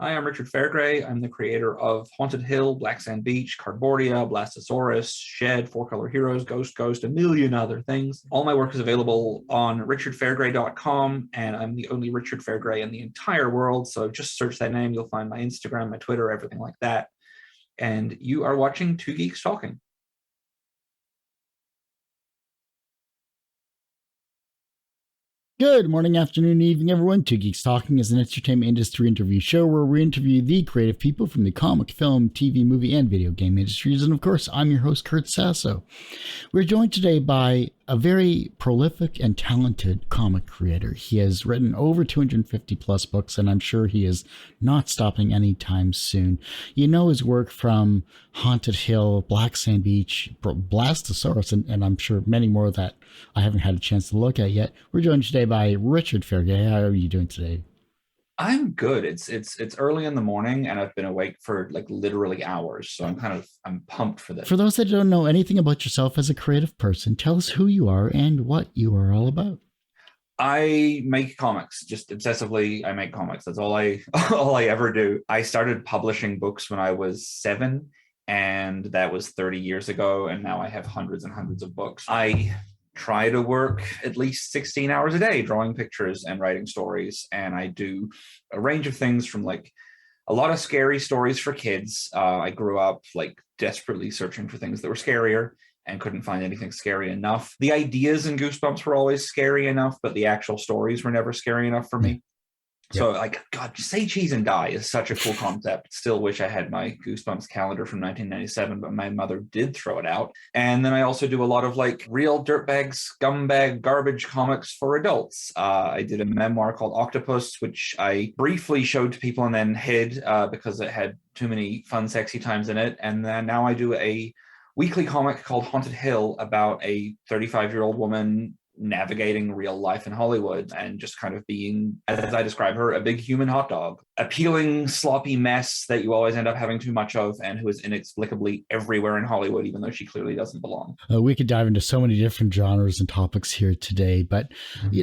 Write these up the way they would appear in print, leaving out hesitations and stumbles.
Hi, I'm Richard Fairgray. I'm the creator of Haunted Hill, Black Sand Beach, Cardboardia, Blastosaurus, Shed, Four Color Heroes, Ghost, a million other things. All my work is available on richardfairgray.com, and I'm the only Richard Fairgray in the entire world. So just search that name. You'll find my Instagram, my Twitter, everything like that. And you are watching Two Geeks Talking. Good morning, afternoon, evening, everyone. Two Geeks Talking is an entertainment industry interview show where we interview the creative people from the comic, film, TV, movie, and video game industries. And of course, I'm your host, Kurt Sasso. We're joined today by a very prolific and talented comic creator. He has written over 250 plus books, and I'm sure he is not stopping anytime soon. You know his work from Haunted Hill, Black Sand Beach, Blastosaurus, and I'm sure many more that I haven't had a chance to look at yet. We're joined today by Richard Fairgray. How are you doing today? I'm good. It's early in the morning, and I've been awake for like literally hours, so I'm pumped for this. For those that don't know anything about yourself as a creative person, tell us who you are and what you are all about. I make comics, just obsessively. I make comics. That's all I all I ever do. I started publishing books when I was 7, and that was 30 years ago, and now I have hundreds and hundreds of books. I try to work at least 16 hours a day drawing pictures and writing stories, and I do a range of things from like a lot of scary stories for kids. I grew up like desperately searching for things that were scarier and couldn't find anything scary enough. The ideas in Goosebumps were always scary enough, but the actual stories were never scary enough for me. So, like, God, say cheese and die is such a cool concept. Still wish I had my Goosebumps calendar from 1997, but my mother did throw it out. And then I also do a lot of like real dirtbag, scumbag, garbage comics for adults. I did a memoir called Octopus, which I briefly showed to people and then hid because it had too many fun, sexy times in it. And then now I do a weekly comic called Haunted Hill about a 35-year-old woman navigating real life in Hollywood and just kind of being, as I describe her, a big human hot dog, a peeling, sloppy mess that you always end up having too much of, and who is inexplicably everywhere in Hollywood, even though she clearly doesn't belong. We could dive into so many different genres and topics here today, but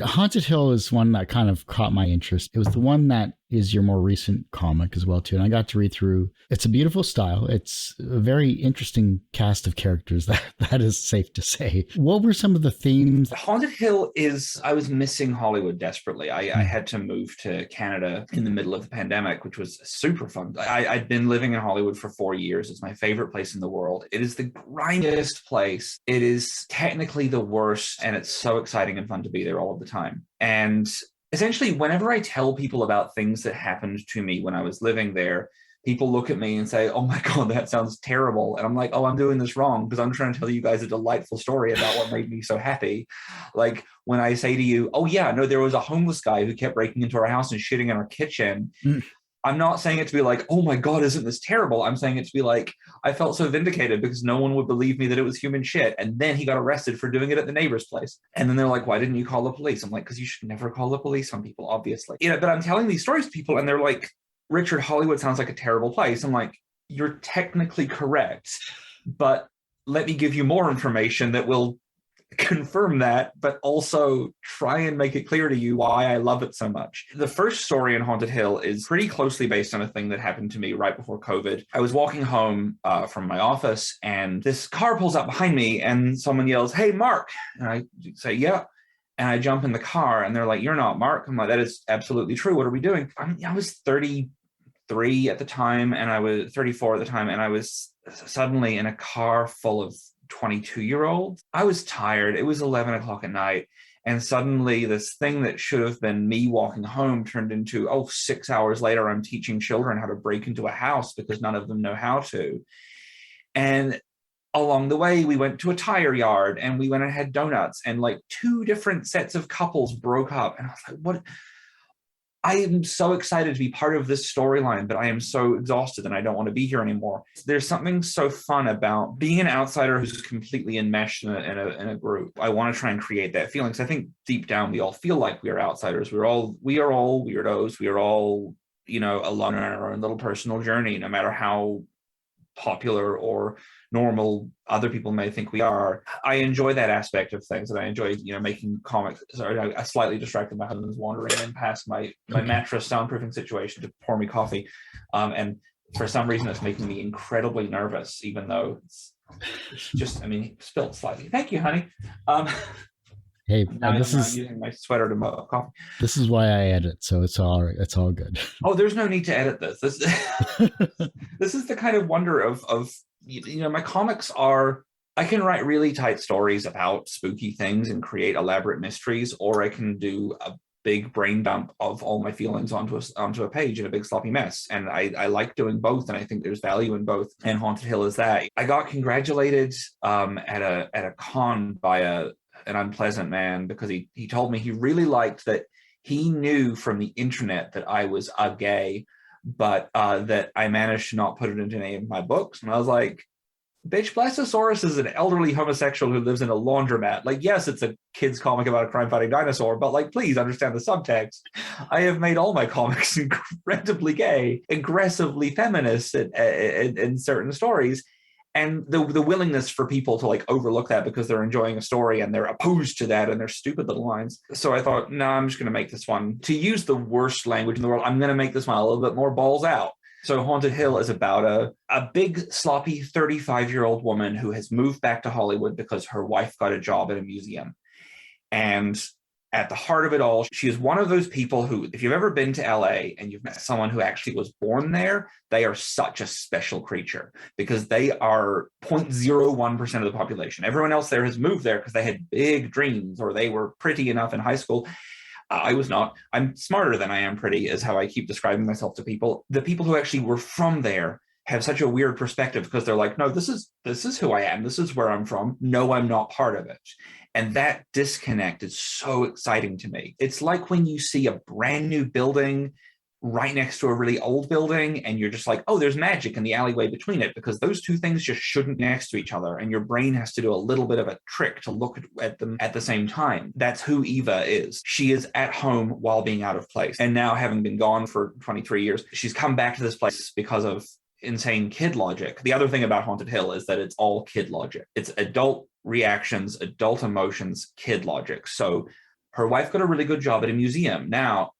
Haunted Hill is one that kind of caught my interest. It was the one that is your more recent comic as well, too. And I got to read through. It's a beautiful style. It's a very interesting cast of characters. That is safe to say. What were some of the themes? Haunted Hill is, I was missing Hollywood desperately. I had to move to Canada in the middle of the pandemic, which was super fun. I'd been living in Hollywood for 4 years. It's my favorite place in the world. It is the grindiest place. It is technically the worst, and it's so exciting and fun to be there all of the time. And essentially, whenever I tell people about things that happened to me when I was living there, people look at me and say, "Oh my God, that sounds terrible." And I'm like, "Oh, I'm doing this wrong because I'm trying to tell you guys a delightful story about what made me so happy." Like when I say to you, "Oh yeah, no, there was a homeless guy who kept breaking into our house and shitting in our kitchen." I'm not saying it to be like, "Oh my God, isn't this terrible?" I'm saying it to be like, I felt so vindicated because no one would believe me that it was human shit. And then he got arrested for doing it at the neighbor's place. And then they're like, "Why didn't you call the police?" I'm like, "Because you should never call the police on people, obviously." But I'm telling these stories to people and they're like, "Richard, Hollywood sounds like a terrible place." I'm like, "You're technically correct, but let me give you more information that will confirm that, but also try and make it clear to you why I love it so much." The first story in Haunted Hill is pretty closely based on a thing that happened to me right before COVID. I was walking home from my office and this car pulls up behind me and someone yells, "Hey, Mark." And I say, "Yeah." And I jump in the car and they're like, "You're not Mark." I'm like, "That is absolutely true. What are we doing?" I was 33 at the time and I was 34 at the time, and I was suddenly in a car full of 22-year-olds. I was tired. It was 11 o'clock at night. And suddenly this thing that should have been me walking home turned into, 6 hours later, I'm teaching children how to break into a house because none of them know how to. And along the way, we went to a tire yard and we went and had donuts, and like 2 different sets of couples broke up. And I was like, what? I am so excited to be part of this storyline, but I am so exhausted and I don't want to be here anymore. There's something so fun about being an outsider who's completely enmeshed in a group. I want to try and create that feeling, because I think deep down we all feel like we are outsiders. We are all weirdos. We are all, alone in our own little personal journey, no matter how popular or normal other people may think we are. I enjoy that aspect of things, and I enjoy, making comics. Sorry, I slightly distracted. My husband's wandering in past my mattress soundproofing situation to pour me coffee, and for some reason it's making me incredibly nervous, even though it's just, spilled slightly. Thank you, honey. Hey, I'm using my sweater to mug coffee. This is why I edit, so it's all right. It's all good. Oh, there's no need to edit this. This is the kind of wonder of my comics are. I can write really tight stories about spooky things and create elaborate mysteries, or I can do a big brain dump of all my feelings onto a page in a big sloppy mess. And I like doing both, and I think there's value in both. And Haunted Hill is that. I got congratulated at a con by an unpleasant man, because he told me he really liked that he knew from the internet that I was a gay, but that I managed to not put it into any of my books. And I was like, bitch, Blastosaurus is an elderly homosexual who lives in a laundromat. Like, yes, it's a kid's comic about a crime-fighting dinosaur, but like, please understand the subtext. I have made all my comics incredibly gay, aggressively feminist in certain stories. And the willingness for people to like overlook that because they're enjoying a story and they're opposed to that and they're stupid little lines. So I thought, no, I'm just going to make this one, to use the worst language in the world, I'm going to make this one a little bit more balls out. So Haunted Hill is about a big, sloppy 35-year-old woman who has moved back to Hollywood because her wife got a job at a museum. And at the heart of it all, she is one of those people who, if you've ever been to LA and you've met someone who actually was born there, they are such a special creature, because they are 0.01% of the population. Everyone else there has moved there because they had big dreams or they were pretty enough in high school. I was not. I'm smarter than I am pretty, is how I keep describing myself to people. The people who actually were from there have such a weird perspective, because they're like, no, this is who I am. This is where I'm from. No, I'm not part of it. And that disconnect is so exciting to me. It's like when you see a brand new building right next to a really old building, and you're just like, oh, there's magic in the alleyway between it, because those two things just shouldn't be next to each other. And your brain has to do a little bit of a trick to look at them at the same time. That's who Eva is. She is at home while being out of place. And now, having been gone for 23 years, she's come back to this place because of insane kid logic. The other thing about Haunted Hill is that it's all kid logic. It's adult reactions, adult emotions, kid logic. So her wife got a really good job at a museum. Now,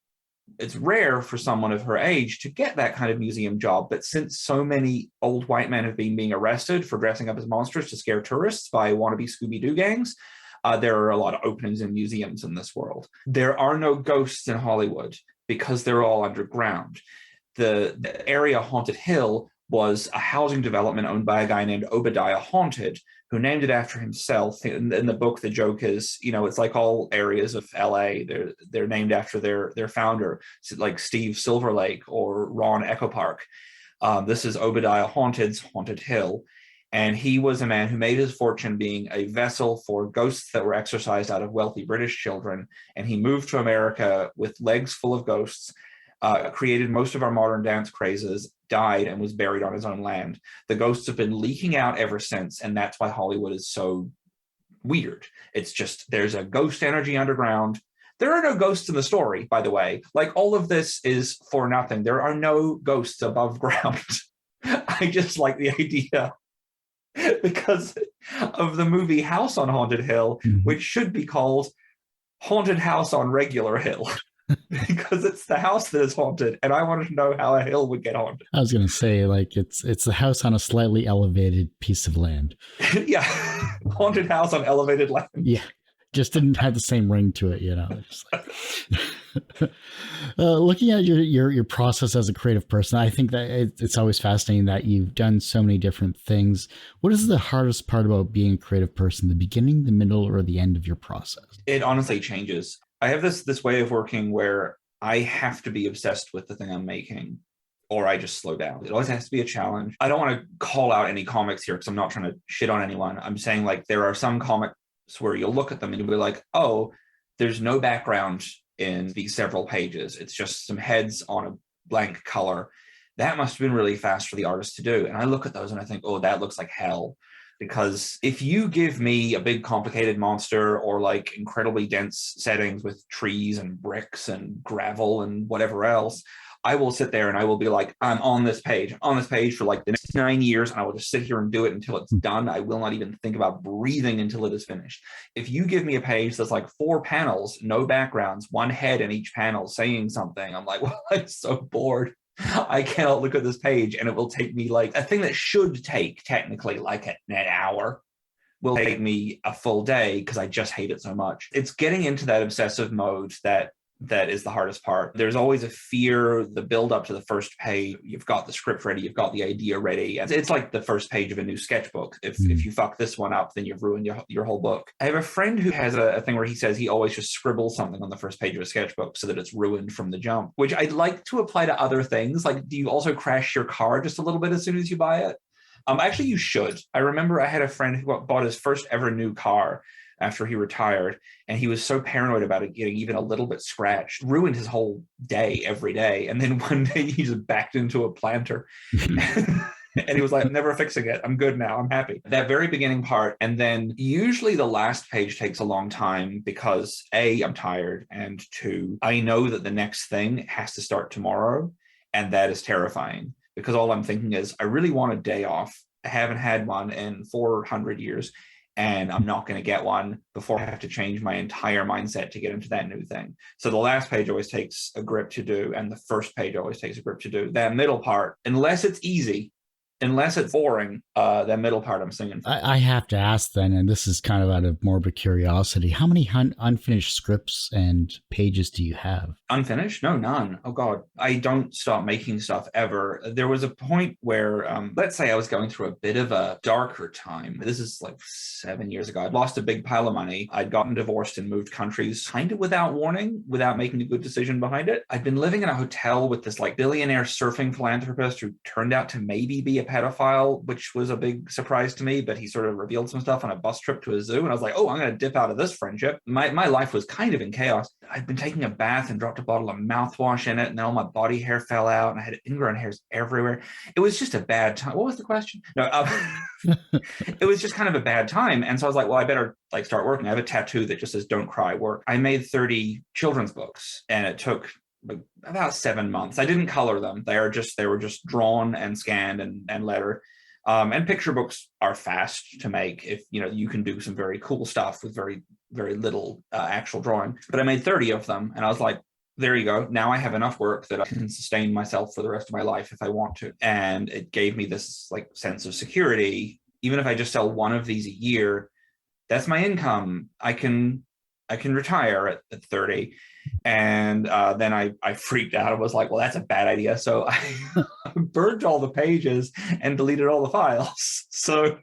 it's rare for someone of her age to get that kind of museum job, but since so many old white men have been being arrested for dressing up as monsters to scare tourists by wannabe Scooby-Doo gangs, there are a lot of openings in museums in this world. There are no ghosts in Hollywood because they're all underground. The area Haunted Hill was a housing development owned by a guy named Obadiah Haunted, who named it after himself. In the book, the joke is, it's like all areas of LA, they're named after their founder, like Steve Silverlake or Ron Echo Park. This is Obadiah Haunted's Haunted Hill. And he was a man who made his fortune being a vessel for ghosts that were exorcised out of wealthy British children. And he moved to America with legs full of ghosts, created most of our modern dance crazes, died, and was buried on his own land. The ghosts have been leaking out ever since, and that's why Hollywood is so weird. It's just, there's a ghost energy underground. There are no ghosts in the story, by the way. Like, all of this is for nothing. There are no ghosts above ground. I just like the idea because of the movie House on Haunted Hill, which should be called Haunted House on Regular Hill. Because it's the house that is haunted, and I wanted to know how a hill would get haunted. I was going to say, like, it's the house on a slightly elevated piece of land. Yeah, haunted house on elevated land. Yeah, just didn't have the same ring to it, Just like... looking at your process as a creative person, I think that it's always fascinating that you've done so many different things. What is the hardest part about being a creative person, the beginning, the middle, or the end of your process? It honestly changes. I have this way of working where I have to be obsessed with the thing I'm making, or I just slow down. It always has to be a challenge. I don't want to call out any comics here because I'm not trying to shit on anyone. I'm saying, like, there are some comics where you'll look at them and you'll be like, oh, there's no background in these several pages. It's just some heads on a blank color. That must have been really fast for the artist to do. And I look at those and I think, oh, that looks like hell. because if you give me a big complicated monster or like incredibly dense settings with trees and bricks and gravel and whatever else, I will sit there and I will be like, I'm on this page for like the next 9 years, and I will just sit here and do it until it's done. I will not even think about breathing until it is finished. If you give me a page that's like 4 panels, no backgrounds, one head in each panel saying something, I'm like, well, I'm so bored. I cannot look at this page, and it will take me like a thing that should take technically like an hour will take me a full day because I just hate it so much. It's getting into that obsessive mode that is the hardest part. There's always a fear, the build up to the first page. You've got the script ready, you've got the idea ready. It's like the first page of a new sketchbook. If you fuck this one up, then you've ruined your whole book. I have a friend who has a thing where he says he always just scribbles something on the first page of a sketchbook so that it's ruined from the jump, which I'd like to apply to other things. Like, do you also crash your car just a little bit as soon as you buy it? Actually, you should. I remember I had a friend who bought his first ever new car after he retired, and he was so paranoid about it getting even a little bit scratched, ruined his whole day every day. And then one day he just backed into a planter and he was like, I'm never fixing it. I'm good now. I'm happy. That very beginning part. And then usually the last page takes a long time because A, I'm tired, and 2, I know that the next thing has to start tomorrow. And that is terrifying because all I'm thinking is, I really want a day off. I haven't had one in 400 years. And I'm not going to get one before I have to change my entire mindset to get into that new thing. So the last page always takes a grip to do, and the first page always takes a grip to do. That middle part, unless it's easy, unless it's boring, that middle part I'm singing. I have to ask then, and this is kind of out of morbid curiosity, how many unfinished scripts and pages do you have? Unfinished? No, none. Oh God, I don't stop making stuff ever. There was a point where, let's say I was going through a bit of a darker time. This is like 7 years ago. I'd lost a big pile of money. I'd gotten divorced and moved countries kind of without warning, without making a good decision behind it. I'd been living in a hotel with this like billionaire surfing philanthropist who turned out to maybe be a pedophile, which was a big surprise to me, but he sort of revealed some stuff on a bus trip to a zoo. And I was like, oh, I'm going to dip out of this friendship. My life was kind of in chaos. I'd been taking a bath and dropped a bottle of mouthwash in it, and then all my body hair fell out, and I had ingrown hairs everywhere. It was just a bad time. What was the question? No, it was just kind of a bad time. And so I was like, well, I better like start working. I have a tattoo that just says, don't cry, work. I made 30 children's books, and it took about 7 months. I didn't color them. They were just drawn and scanned and letter. And picture books are fast to make if you can do some very cool stuff with very, very little actual drawing. But I made 30 of them, and I was like, there you go. Now I have enough work that I can sustain myself for the rest of my life if I want to. And it gave me this like sense of security. Even if I just sell one of these a year, that's my income. I can retire at 30. And then I freaked out. I was like, well, that's a bad idea. So I burned all the pages and deleted all the files. So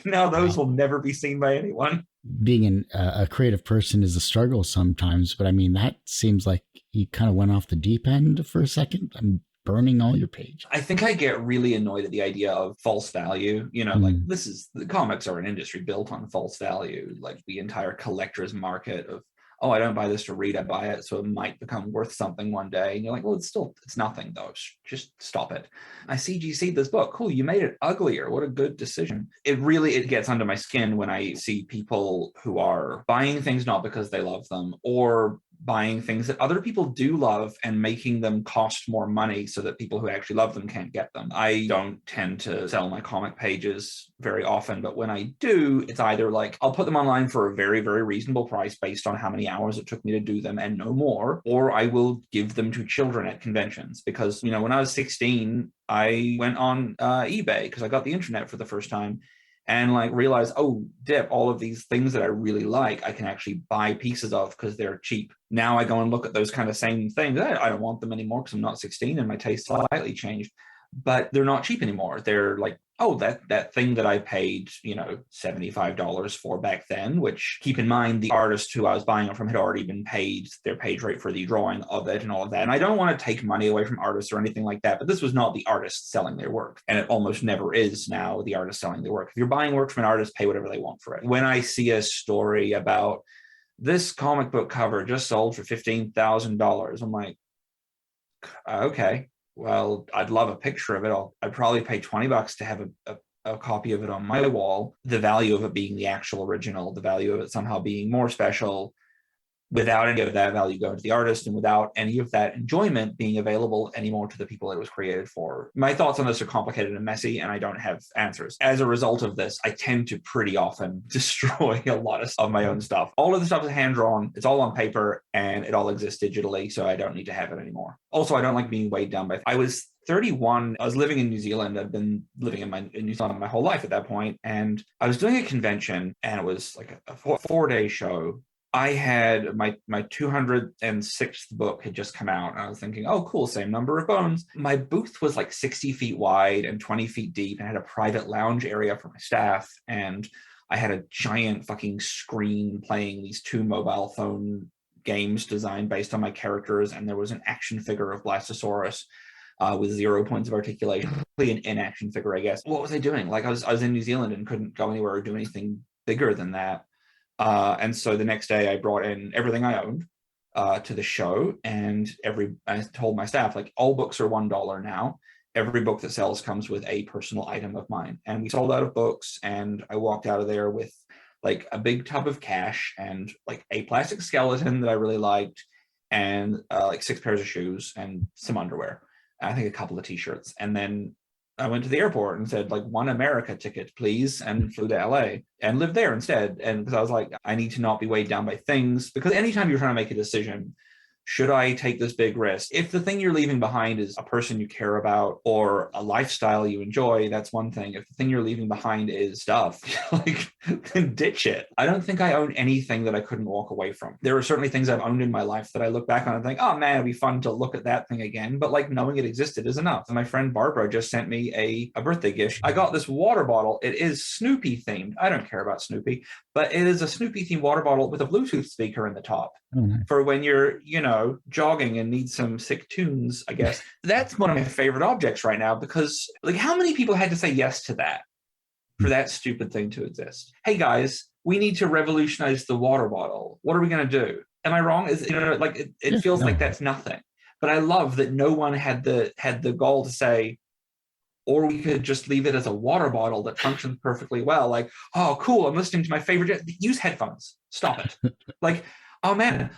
now those will never be seen by anyone. Being a creative person is a struggle sometimes, but I mean, that seems like you kind of went off the deep end for a second. I'm burning all your pages. I think I get really annoyed at the idea of false value. Like the comics are an industry built on false value, like the entire collector's market of, oh, I don't buy this to read, I buy it so it might become worth something one day. And you're like, well, it's nothing though. Just stop it. I CGC'd this book. Cool, you made it uglier. What a good decision. It gets under my skin when I see people who are buying things not because they love them, or buying things that other people do love and making them cost more money so that people who actually love them can't get them. I don't tend to sell my comic pages very often, but when I do, it's either like I'll put them online for a very, very reasonable price based on how many hours it took me to do them and no more, or I will give them to children at conventions. Because, when I was 16, I went on eBay because I got the internet for the first time. And like realize, oh, dip, all of these things that I really like, I can actually buy pieces of because they're cheap. Now I go and look at those kind of same things. I don't want them anymore because I'm not 16 and my taste slightly changed. But they're not cheap anymore. They're like, oh, that thing that I paid, $75 for back then, which keep in mind, the artist who I was buying it from had already been paid their page rate for the drawing of it and all of that. And I don't want to take money away from artists or anything like that, but this was not the artist selling their work. And it almost never is now the artist selling their work. If you're buying work from an artist, pay whatever they want for it. When I see a story about this comic book cover just sold for $15,000, I'm like, okay. Well, I'd love a picture of it. I'd probably pay $20 to have a a copy of it on my wall, the value of it being the actual original, the value of it somehow being more special, without any of that value going to the artist and without any of that enjoyment being available anymore to the people it was created for. My thoughts on this are complicated and messy, and I don't have answers. As a result of this, I tend to pretty often destroy a lot of my own stuff. All of the stuff is hand-drawn, it's all on paper, and it all exists digitally, so I don't need to have it anymore. Also, I don't like being weighed down by... I was 31. I was living in New Zealand. I've been living in New Zealand my whole life at that point, and I was doing a convention, and it was like a four-day show. I had my 206th book had just come out, and I was thinking, oh, cool, same number of bones. My booth was like 60 feet wide and 20 feet deep, and had a private lounge area for my staff, and I had a giant fucking screen playing these 2 mobile phone games designed based on my characters, and there was an action figure of Blastosaurus with 0 points of articulation, an in-action figure, I guess. What was I doing? Like I was in New Zealand and couldn't go anywhere or do anything bigger than that. And so the next day I brought in everything I owned to the show, and I told my staff, like, all books are $1 now. Every book that sells comes with a personal item of mine. And we sold out of books, and I walked out of there with like a big tub of cash and like a plastic skeleton that I really liked, and like 6 pairs of shoes and some underwear. I think a couple of t-shirts. And then I went to the airport and said, like, 1 America ticket, please, and flew to LA and lived there instead. And because I was like, I need to not be weighed down by things, because anytime you're trying to make a decision, should I take this big risk? If the thing you're leaving behind is a person you care about or a lifestyle you enjoy, that's one thing. If the thing you're leaving behind is stuff, like, then ditch it. I don't think I own anything that I couldn't walk away from. There are certainly things I've owned in my life that I look back on and think, oh man, it'd be fun to look at that thing again. But like, knowing it existed is enough. And my friend Barbara just sent me a birthday gift. I got this water bottle. It is Snoopy themed. I don't care about Snoopy, but it is a Snoopy themed water bottle with a Bluetooth speaker in the top. For when you're, jogging and need some sick tunes, I guess. That's one of my favorite objects right now, because like, how many people had to say yes to that for that stupid thing to exist? Hey guys, we need to revolutionize the water bottle. What are we going to do? Am I wrong? It feels like that's nothing. But I love that no one had the gall to say, or we could just leave it as a water bottle that functions perfectly well. Like, oh, cool, I'm listening to my favorite. Use headphones. Stop it. Like, oh man,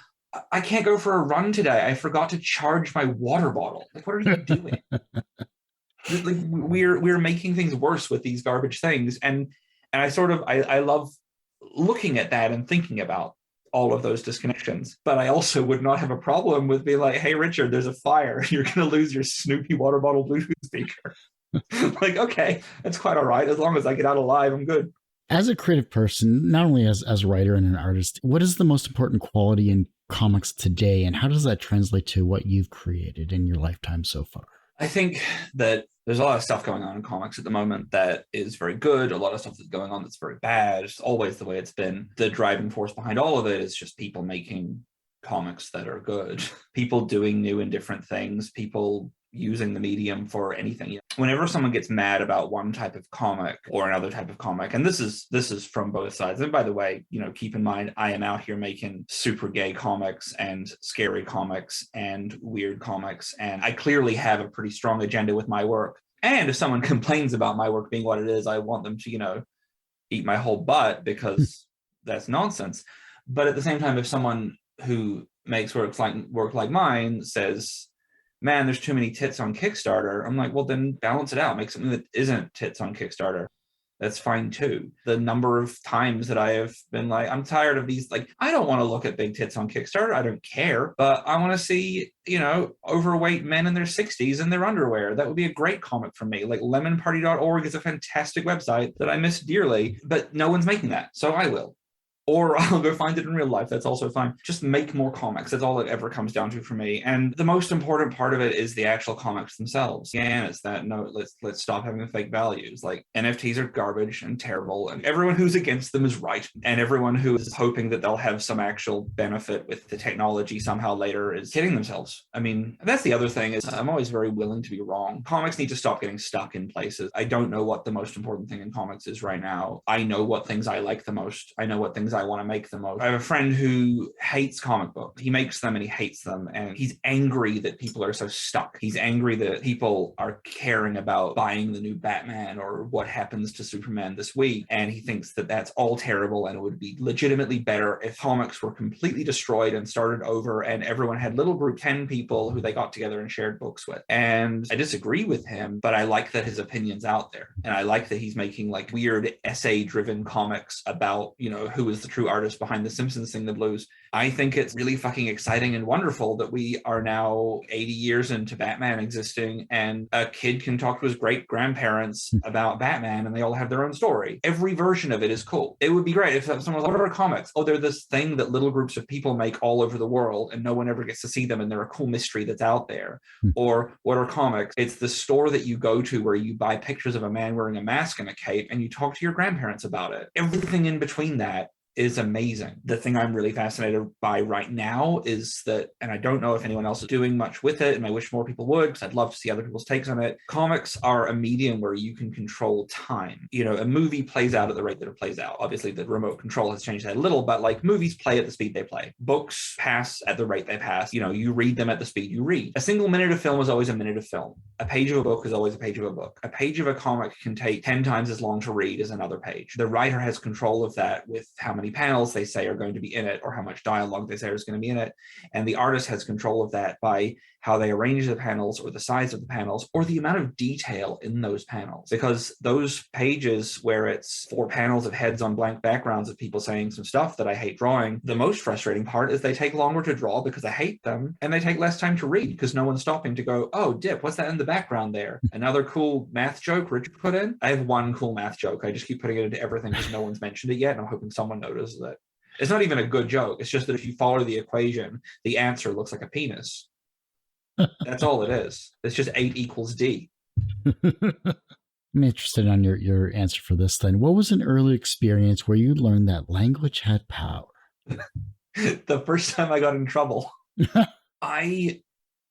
I can't go for a run today. I forgot to charge my water bottle. Like, what are you doing? Like, we're making things worse with these garbage things. And I love looking at that and thinking about all of those disconnections. But I also would not have a problem with being like, hey, Richard, there's a fire. You're going to lose your Snoopy water bottle Bluetooth speaker. Like, okay, that's quite all right. As long as I get out alive, I'm good. As a creative person, not only as a writer and an artist, what is the most important quality in comics today, and how does that translate to what you've created in your lifetime so far? I think that there's a lot of stuff going on in comics at the moment that is very good. A lot of stuff that's going on that's very bad. It's always the way it's been. The driving force behind all of it is just people making comics that are good. People doing new and different things. People using the medium for anything. Whenever someone gets mad about one type of comic or another type of comic, and this is from both sides. And by the way, keep in mind, I am out here making super gay comics and scary comics and weird comics, and I clearly have a pretty strong agenda with my work. And if someone complains about my work being what it is, I want them to, eat my whole butt, because that's nonsense. But at the same time, if someone who makes work like mine says, man, there's too many tits on Kickstarter, I'm like, well, then balance it out. Make something that isn't tits on Kickstarter. That's fine too. The number of times that I have been like, I'm tired of these, like, I don't want to look at big tits on Kickstarter. I don't care, but I want to see, overweight men in their 60s in their underwear. That would be a great comic for me. Like, lemonparty.org is a fantastic website that I miss dearly, but no one's making that. So I will. Or I'll go find it in real life. That's also fine. Just make more comics. That's all it ever comes down to for me. And the most important part of it is the actual comics themselves. And it's that, no, let's stop having the fake values. Like, NFTs are garbage and terrible, and everyone who's against them is right. And everyone who is hoping that they'll have some actual benefit with the technology somehow later is kidding themselves. I mean, that's the other thing, is I'm always very willing to be wrong. Comics need to stop getting stuck in places. I don't know what the most important thing in comics is right now. I know what things I like the most. I know what things I I want to make the most. I have a friend who hates comic books. He makes them and he hates them, and he's angry that people are so stuck. He's angry that people are caring about buying the new Batman or what happens to Superman this week, and he thinks that that's all terrible, and it would be legitimately better if comics were completely destroyed and started over and everyone had little group 10 people who they got together and shared books with. And I disagree with him, but I like that his opinion's out there, and I like that he's making like weird essay driven comics about, you know, who is the true artist behind the Simpsons Sing the Blues. I think it's really fucking exciting and wonderful that we are now 80 years into Batman existing, and a kid can talk to his great grandparents about Batman and they all have their own story. Every version of it is cool. It would be great if someone was like, what are comics? Oh, they're this thing that little groups of people make all over the world and no one ever gets to see them, and they're a cool mystery that's out there. Or what are comics? It's the store that you go to where you buy pictures of a man wearing a mask and a cape and you talk to your grandparents about it. Everything in between that is amazing. The thing I'm really fascinated by right now is that, and I don't know if anyone else is doing much with it, and I wish more people would because I'd love to see other people's takes on it. Comics are a medium where you can control time. You know, a movie plays out at the rate that it plays out. Obviously, the remote control has changed that a little, but like movies play at the speed they play. Books pass at the rate they pass. You know, you read them at the speed you read. A single minute of film is always a minute of film. A page of a book is always a page of a book. A page of a comic can take 10 times as long to read as another page. The writer has control of that with how many panels they say are going to be in it or how much dialogue they say is going to be in it. And the artist has control of that by how they arrange the panels or the size of the panels or the amount of detail in those panels. Because those pages where it's 4 panels of heads on blank backgrounds of people saying some stuff that I hate drawing, the most frustrating part is they take longer to draw because I hate them, and they take less time to read because no one's stopping to go, oh, dip, what's that in the background there? Another cool math joke Richard put in? I have one cool math joke. I just keep putting it into everything because no one's mentioned it yet, and I'm hoping someone notices it. It's not even a good joke. It's just that if you follow the equation, the answer looks like a penis. That's all it is. It's just 8 equals D. I'm interested on your answer for this then. What was an early experience where you learned that language had power? The first time I got in trouble, I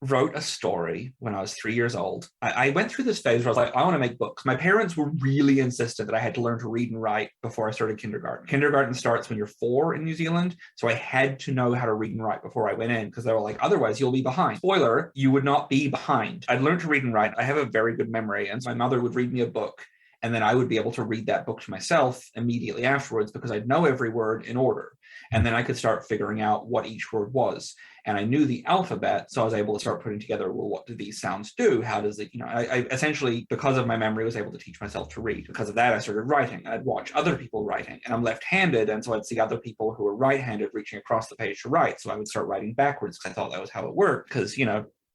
wrote a story when I was 3 years old. I went through this phase where I was like, I want to make books. My parents were really insistent that I had to learn to read and write before I started kindergarten. Kindergarten starts when you're 4 in New Zealand, so I had to know how to read and write before I went in because they were like, otherwise you'll be behind. Spoiler, you would not be behind. I'd learned to read and write. I have a very good memory, and so my mother would read me a book, and then I would be able to read that book to myself immediately afterwards because I'd know every word in order. And then I could start figuring out what each word was. And I knew the alphabet, so I was able to start putting together, well, what do these sounds do? How does it, I essentially, because of my memory, was able to teach myself to read. Because of that, I started writing. I'd watch other people writing, and I'm left-handed, and so I'd see other people who were right-handed reaching across the page to write. So I would start writing backwards because I thought that was how it worked, because,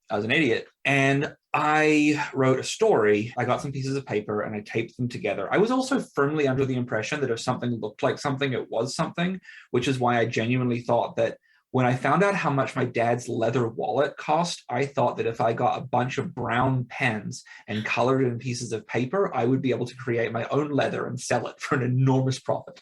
I was an idiot. And I wrote a story. I got some pieces of paper and I taped them together. I was also firmly under the impression that if something looked like something, it was something, which is why I genuinely thought that when I found out how much my dad's leather wallet cost, I thought that if I got a bunch of brown pens and colored it in pieces of paper, I would be able to create my own leather and sell it for an enormous profit.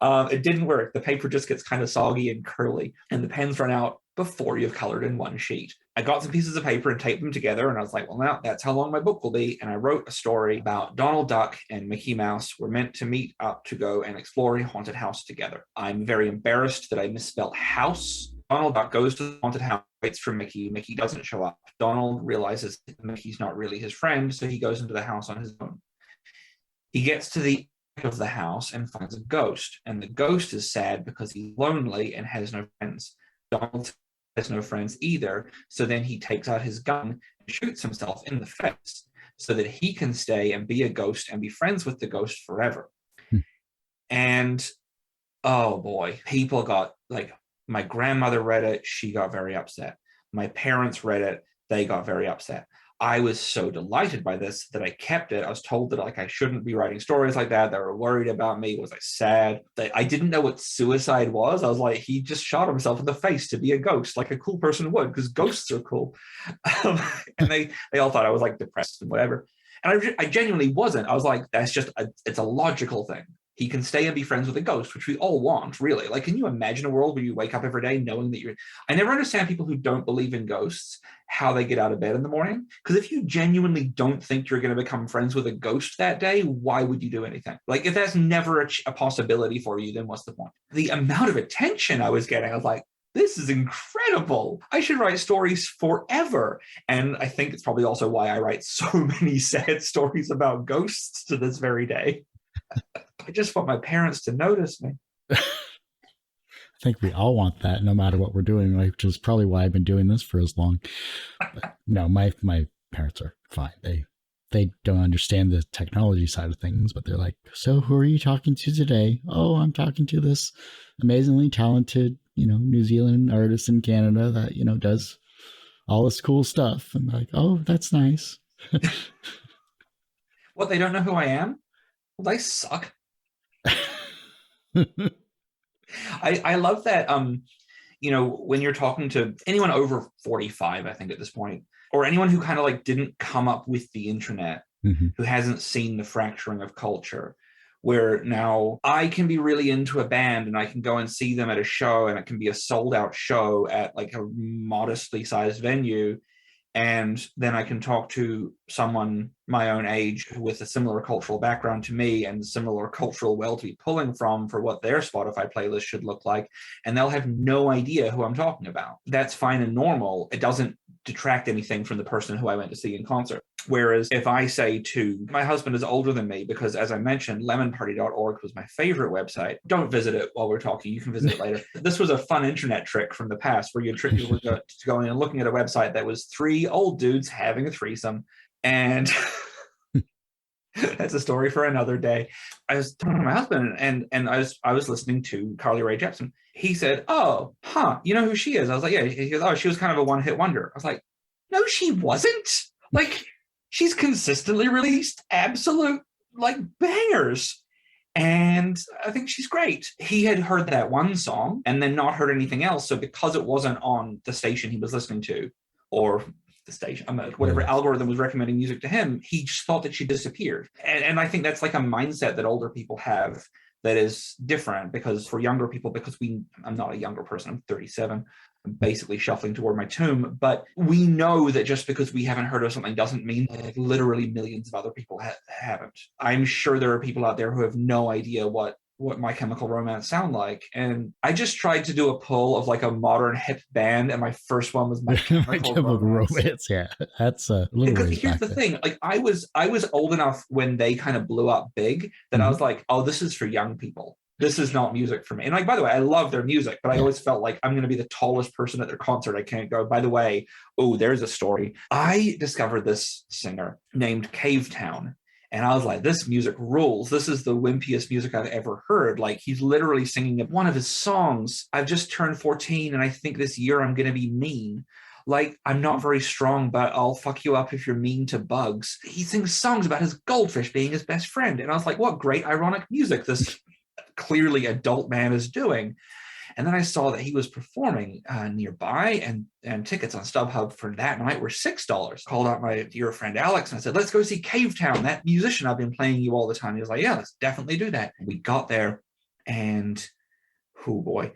It didn't work. The paper just gets kind of soggy and curly, and the pens run out before you've colored in one sheet. I got some pieces of paper and taped them together, and I was like, well, now that's how long my book will be. And I wrote a story about Donald Duck and Mickey Mouse were meant to meet up to go and explore a haunted house together. I'm very embarrassed that I misspelled house. Donald Duck goes to the haunted house, waits for Mickey. Mickey doesn't show up. Donald realizes that Mickey's not really his friend, so he goes into the house on his own. He gets to the end of the house and finds a ghost, and the ghost is sad because he's lonely and has no friends. Donald has no friends either, so then he takes out his gun and shoots himself in the face so that he can stay and be a ghost and be friends with the ghost forever. And oh boy, people got, like, my grandmother read it, she got very upset. My parents read it, they got very upset. I was so delighted by this that I kept it. I was told that, like, I shouldn't be writing stories like that. They were worried about me. Was I sad? I didn't know what suicide was. I was like, he just shot himself in the face to be a ghost, like a cool person would, because ghosts are cool. And they all thought I was, like, depressed and whatever. And I genuinely wasn't. I was like, that's just, it's a logical thing. He can stay and be friends with a ghost, which we all want, really. Like, can you imagine a world where you wake up every day knowing that you're... I never understand people who don't believe in ghosts, how they get out of bed in the morning. Because if you genuinely don't think you're going to become friends with a ghost that day, why would you do anything? Like, if that's never a possibility for you, then what's the point? The amount of attention I was getting, I was like, this is incredible. I should write stories forever. And I think it's probably also why I write so many sad stories about ghosts to this very day. I just want my parents to notice me. I think we all want that, no matter what we're doing, which is probably why I've been doing this for as long. But no, my parents are fine. They don't understand the technology side of things, but they're like, so who are you talking to today? Oh, I'm talking to this amazingly talented, New Zealand artist in Canada that, does all this cool stuff. And like, oh, that's nice. What, they don't know who I am? Well, they suck. I love that, when you're talking to anyone over 45, I think at this point, or anyone who kind of like didn't come up with the internet, who hasn't seen the fracturing of culture, where now I can be really into a band and I can go and see them at a show, and it can be a sold out show at like a modestly sized venue. And then I can talk to someone my own age with a similar cultural background to me and similar cultural well to be pulling from for what their Spotify playlist should look like. And they'll have no idea who I'm talking about. That's fine and normal. It doesn't detract anything from the person who I went to see in concert. Whereas if I say to my husband is older than me, because as I mentioned, lemonparty.org was my favorite website. Don't visit it while we're talking. You can visit it later. This was a fun internet trick from the past where you trick people to go in and looking at a website that was 3 old dudes having a threesome. And that's a story for another day. I was talking to my husband and I was listening to Carly Rae Jepsen. He said, oh, you know who she is? I was like, yeah. He goes, oh, she was kind of a one-hit wonder. I was like, no, she wasn't. Like, she's consistently released absolute like bangers. And I think she's great. He had heard that one song and then not heard anything else. So because it wasn't on the station he was listening to, or the station, whatever algorithm was recommending music to him, he just thought that she disappeared. And I think that's like a mindset that older people have that is different, because for younger people, I'm not a younger person, I'm 37. I'm basically shuffling toward my tomb, but we know that just because we haven't heard of something doesn't mean that like literally millions of other people haven't. I'm sure there are people out there who have no idea what My Chemical Romance sound like. And I just tried to do a pull of like a modern hip band, and my first one was My Chemical Romance. Yeah, that's a little. Because here's the thing: like I was old enough when they kind of blew up big that I was like, oh, this is for young people. This is not music for me. And like, by the way, I love their music, but I always felt like I'm going to be the tallest person at their concert. I can't go. By the way, there's a story. I discovered this singer named Cavetown. And I was like, this music rules. This is the wimpiest music I've ever heard. Like, he's literally singing one of his songs. I've just turned 14, and I think this year I'm going to be mean. Like, I'm not very strong, but I'll fuck you up if you're mean to bugs. He sings songs about his goldfish being his best friend. And I was like, what great ironic music this clearly adult man is doing. And then I saw that he was performing nearby, and tickets on StubHub for that night were $6. Called out my dear friend Alex, and I said, let's go see Cavetown, that musician I've been playing you all the time. He was like, yeah, let's definitely do that. We got there, and oh boy,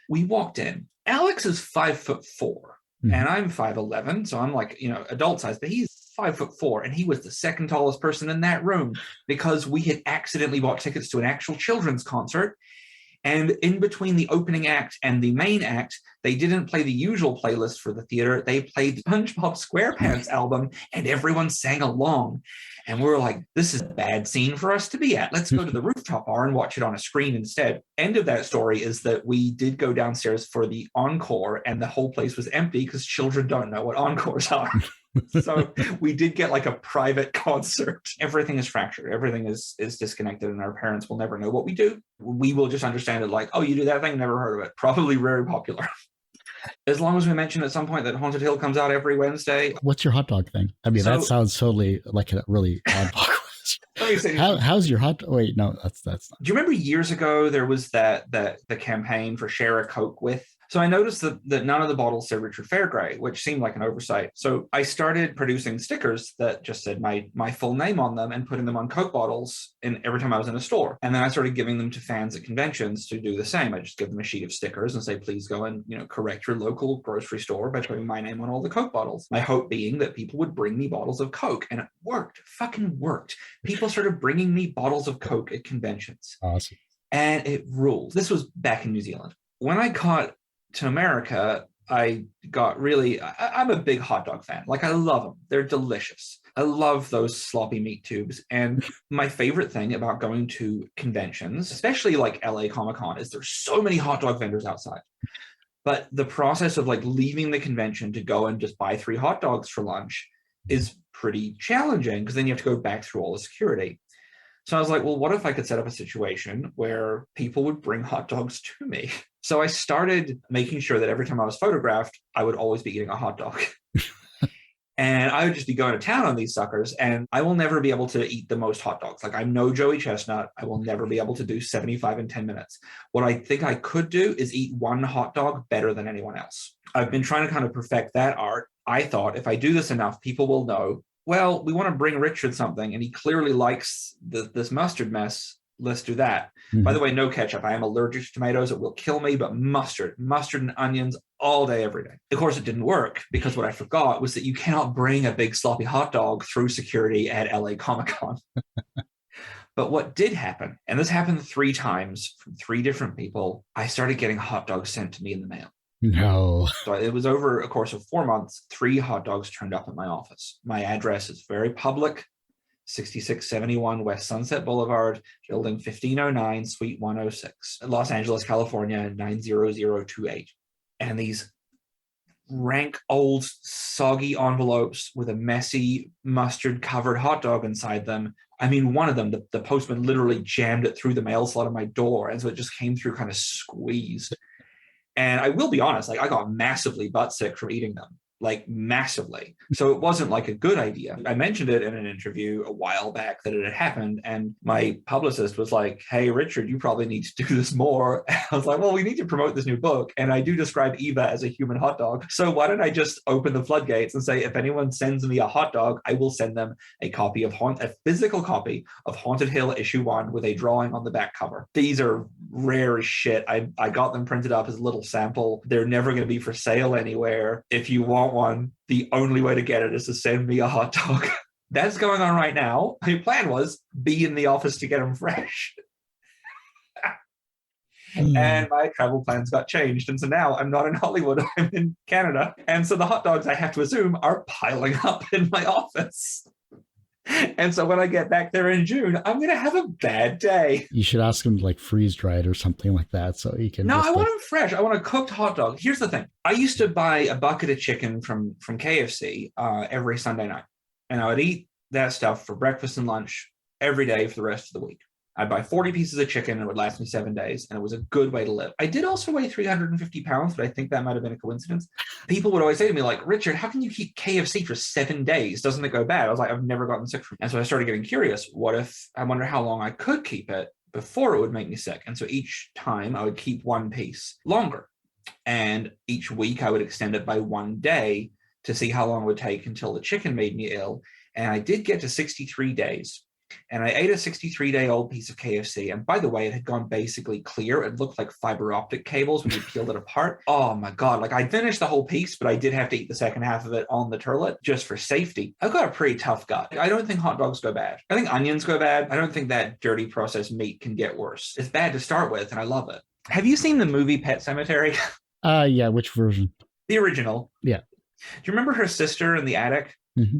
we walked in. Alex is 5'4", and I'm 5'11", so I'm like, adult size, but he's 5'4", and he was the second tallest person in that room because we had accidentally bought tickets to an actual children's concert. And in between the opening act and the main act, they didn't play the usual playlist for the theater. They played the SpongeBob SquarePants album, and everyone sang along. And we were like, this is a bad scene for us to be at. Let's go to the rooftop bar and watch it on a screen instead. End of that story is that we did go downstairs for the encore, and the whole place was empty because children don't know what encores are. So we did get like a private concert. Everything is fractured. Everything is disconnected, and our parents will never know what we do. We will just understand it like, oh, you do that thing? Never heard of it. Probably very popular. As long as we mention at some point that Haunted Hill comes out every Wednesday. What's your hot dog thing? I mean, that sounds totally like a really odd question. How's your hot? Wait, no, that's not. Do you remember years ago there was the campaign for Share a Coke With? So I noticed that none of the bottles said Richard Fairgray, which seemed like an oversight. So I started producing stickers that just said my full name on them and putting them on Coke bottles every time I was in a store. And then I started giving them to fans at conventions to do the same. I just give them a sheet of stickers and say, please go and correct your local grocery store by putting my name on all the Coke bottles. My hope being that people would bring me bottles of Coke, and it worked. Fucking worked. People started bringing me bottles of Coke at conventions. Awesome. And it ruled. This was back in New Zealand. When I got to America, I got really, I'm a big hot dog fan. Like, I love them. They're delicious. I love those sloppy meat tubes. And my favorite thing about going to conventions, especially like LA Comic-Con, is there's so many hot dog vendors outside. But the process of like leaving the convention to go and just buy 3 hot dogs for lunch is pretty challenging, because then you have to go back through all the security. So I was like, well, what if I could set up a situation where people would bring hot dogs to me? So I started making sure that every time I was photographed, I would always be eating a hot dog. And I would just be going to town on these suckers, and I will never be able to eat the most hot dogs. Like, I'm no Joey Chestnut. I will never be able to do 75 in 10 minutes. What I think I could do is eat one hot dog better than anyone else. I've been trying to kind of perfect that art. I thought if I do this enough, people will know, well, we want to bring Richard something, and he clearly likes this mustard mess. Let's do that. Mm-hmm. By the way, no ketchup. I am allergic to tomatoes. It will kill me, but mustard and onions all day, every day. Of course, it didn't work, because what I forgot was that you cannot bring a big sloppy hot dog through security at LA Comic-Con. But what did happen, and this happened 3 times from 3 different people, I started getting hot dogs sent to me in the mail. No. So it was over a course of 4 months, 3 hot dogs turned up at my office. My address is very public. 6671 West Sunset Boulevard, building 1509, Suite 106, Los Angeles, California, 90028. And these rank old soggy envelopes with a messy mustard covered hot dog inside them. I mean, one of them, the postman literally jammed it through the mail slot of my door, and so it just came through kind of squeezed. And I will be honest, like, I got massively butt sick from eating them. Like, massively. So it wasn't like a good idea. I mentioned it in an interview a while back that it had happened, and my publicist was like, hey, Richard, you probably need to do this more. And I was like, well, we need to promote this new book, and I do describe Eva as a human hot dog. So why don't I just open the floodgates and say, if anyone sends me a hot dog, I will send them a physical copy of Haunted Hill issue 1 with a drawing on the back cover. These are rare as shit. I got them printed up as a little sample. They're never going to be for sale anywhere. If you want one, the only way to get it is to send me a hot dog. That's going on right now. My plan was be in the office to get them fresh. And my travel plans got changed. And so now I'm not in Hollywood, I'm in Canada. And so the hot dogs, I have to assume, are piling up in my office. And so when I get back there in June, I'm going to have a bad day. You should ask him to like freeze dry it or something like that, so you can. No, I want them fresh. I want a cooked hot dog. Here's the thing. I used to buy a bucket of chicken from KFC every Sunday night. And I would eat that stuff for breakfast and lunch every day for the rest of the week. I'd buy 40 pieces of chicken, and it would last me 7 days, and it was a good way to live. I did also weigh 350 pounds, but I think that might have been a coincidence. People would always say to me, like, Richard, how can you keep KFC for 7 days? Doesn't it go bad? I was like, I've never gotten sick from it. And so I started getting curious. I wonder how long I could keep it before it would make me sick. And so each time I would keep one piece longer. And each week I would extend it by 1 day to see how long it would take until the chicken made me ill. And I did get to 63 days. And I ate a 63-day-old piece of KFC. And by the way, it had gone basically clear. It looked like fiber optic cables when you peeled it apart. Oh my God. Like, I finished the whole piece, but I did have to eat the second half of it on the turlet just for safety. I've got a pretty tough gut. I don't think hot dogs go bad. I think onions go bad. I don't think that dirty processed meat can get worse. It's bad to start with, and I love it. Have you seen the movie Pet Sematary? Yeah. Which version? The original. Yeah. Do you remember her sister in the attic? Mm-hmm.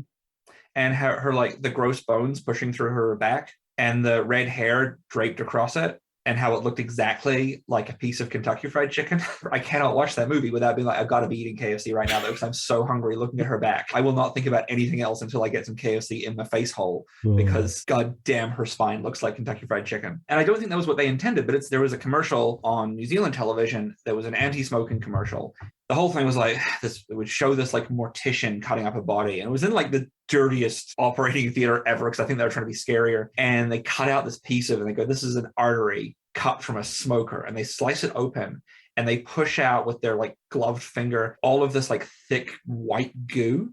And her like the gross bones pushing through her back and the red hair draped across it, and how it looked exactly like a piece of Kentucky Fried Chicken. I cannot watch that movie without being like, I've got to be eating KFC right now, though, because I'm so hungry looking at her back. I will not think about anything else until I get some KFC in my face hole, because God damn, her spine looks like Kentucky Fried Chicken. And I don't think that was what they intended, but there was a commercial on New Zealand television that was an anti-smoking commercial. The whole thing was like this, it would show this like mortician cutting up a body, and it was in like the dirtiest operating theater ever, because I think they were trying to be scarier. And they cut out this piece of it, and they go, this is an artery cut from a smoker, and they slice it open, and they push out with their like gloved finger all of this like thick white goo,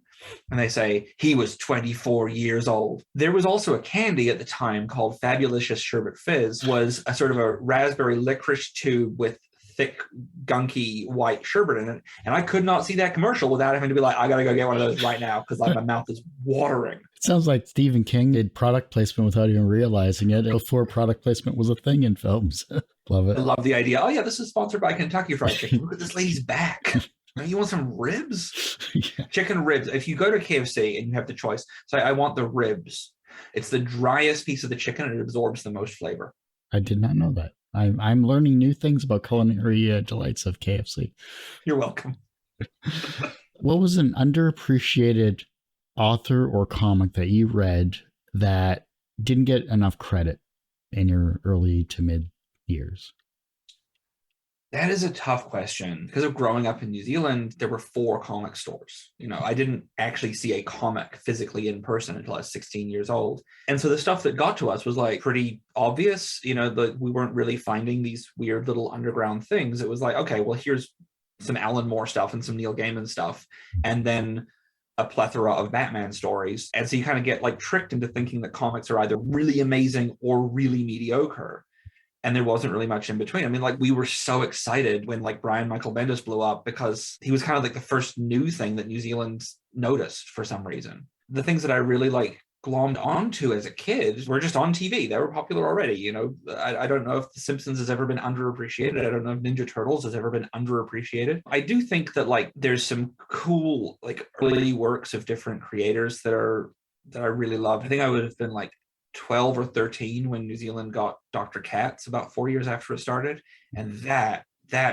and they say he was 24 years old. There was also a candy at the time called Fabulicious Sherbet Fizz, was a sort of a raspberry licorice tube with thick, gunky white sherbet in it. And I could not see that commercial without having to be like, I gotta go get one of those right now because like my mouth is watering. It sounds like Stephen King did product placement without even realizing it before product placement was a thing in films. Love it. I love the idea. Oh yeah, this is sponsored by Kentucky Fried Chicken. Look at this lady's back. You want some ribs? Yeah. Chicken ribs. If you go to KFC and you have the choice, say, I want the ribs. It's the driest piece of the chicken and it absorbs the most flavor. I did not know that. I'm learning new things about culinary delights of KFC. You're welcome. What was an underappreciated author or comic that you read that didn't get enough credit in your early to mid years? That is a tough question. Because of growing up in New Zealand, there were 4 comic stores. You know, I didn't actually see a comic physically in person until I was 16 years old. And so the stuff that got to us was like pretty obvious. You know, we weren't really finding these weird little underground things. It was like, okay, well, here's some Alan Moore stuff and some Neil Gaiman stuff. And then a plethora of Batman stories. And so you kind of get like tricked into thinking that comics are either really amazing or really mediocre. And there wasn't really much in between. I mean, like, we were so excited when like Brian Michael Bendis blew up because he was kind of like the first new thing that New Zealand noticed for some reason. The things that I really like glommed onto as a kid were just on TV. They were popular already. You know, I don't know if The Simpsons has ever been underappreciated. I don't know if Ninja Turtles has ever been underappreciated. I do think that like there's some cool like early works of different creators that I really loved. I think I would have been like 12 or 13 when New Zealand got Dr. Katz about 4 years after it started. And that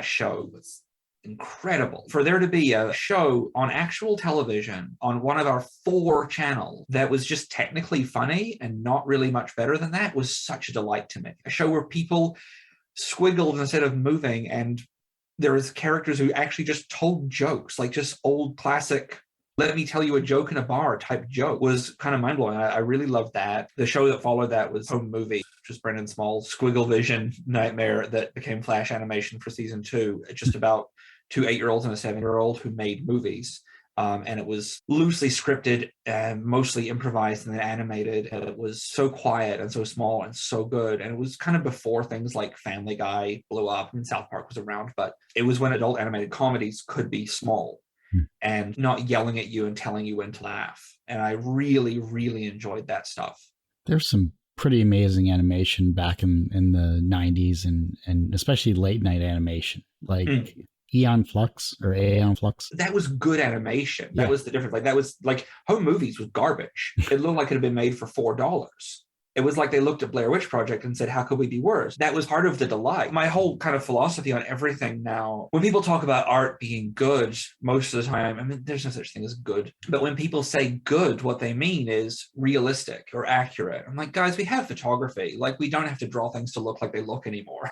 show was incredible. For there to be a show on actual television on one of our 4 channels that was just technically funny and not really much better than that was such a delight to me. A show where people squiggled instead of moving, and there was characters who actually just told jokes, like just old classic let me tell you a joke in a bar type joke, was kind of mind-blowing. I really loved that. The show that followed that was Home Movie, which was Brendan Small's squiggle vision nightmare that became Flash animation for season 2, just about 2 8-year-olds and a 7-year-old who made movies. And it was loosely scripted and mostly improvised and then animated. And it was so quiet and so small and so good. And it was kind of before things like Family Guy blew up and South Park was around, but it was when adult animated comedies could be small and not yelling at you and telling you when to laugh. And I really, really enjoyed that stuff. There's some pretty amazing animation back in the 90s and especially late night animation, like Aeon Flux or Aeon Flux. That was good animation. That was the difference. Like that was like Home Movies was garbage. It looked like it had been made for $4. It was like they looked at Blair Witch Project and said, how could we be worse? That was part of the delight. My whole kind of philosophy on everything now, when people talk about art being good, most of the time, I mean, there's no such thing as good. But when people say good, what they mean is realistic or accurate. I'm like, guys, we have photography. Like, we don't have to draw things to look like they look anymore.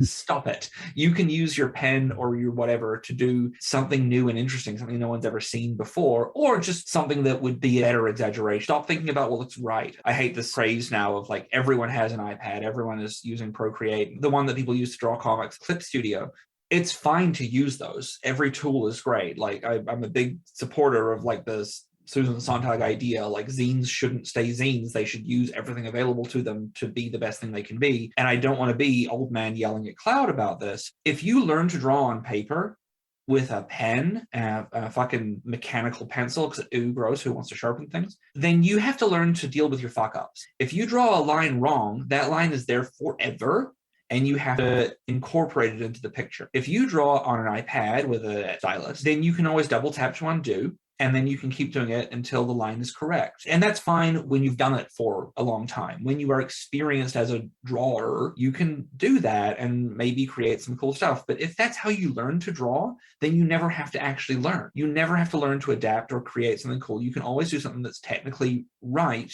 Stop it. You can use your pen or your whatever to do something new and interesting, something no one's ever seen before, or just something that would be a better exaggeration. Stop thinking about what looks right. I hate this phrase now of like, everyone has an iPad, everyone is using Procreate, the one that people use to draw comics, Clip Studio. It's fine to use those. Every tool is great. Like I'm a big supporter of like this Susan Sontag idea, like zines shouldn't stay zines. They should use everything available to them to be the best thing they can be. And I don't want to be old man yelling at cloud about this. If you learn to draw on paper with a pen and a fucking mechanical pencil, because ooh, gross, who wants to sharpen things? Then you have to learn to deal with your fuck ups. If you draw a line wrong, that line is there forever. And you have to incorporate it into the picture. If you draw on an iPad with a stylus, then you can always double tap to undo. And then you can keep doing it until the line is correct. And that's fine when you've done it for a long time. When you are experienced as a drawer, you can do that and maybe create some cool stuff. But if that's how you learn to draw, then you never have to actually learn. You never have to learn to adapt or create something cool. You can always do something that's technically right.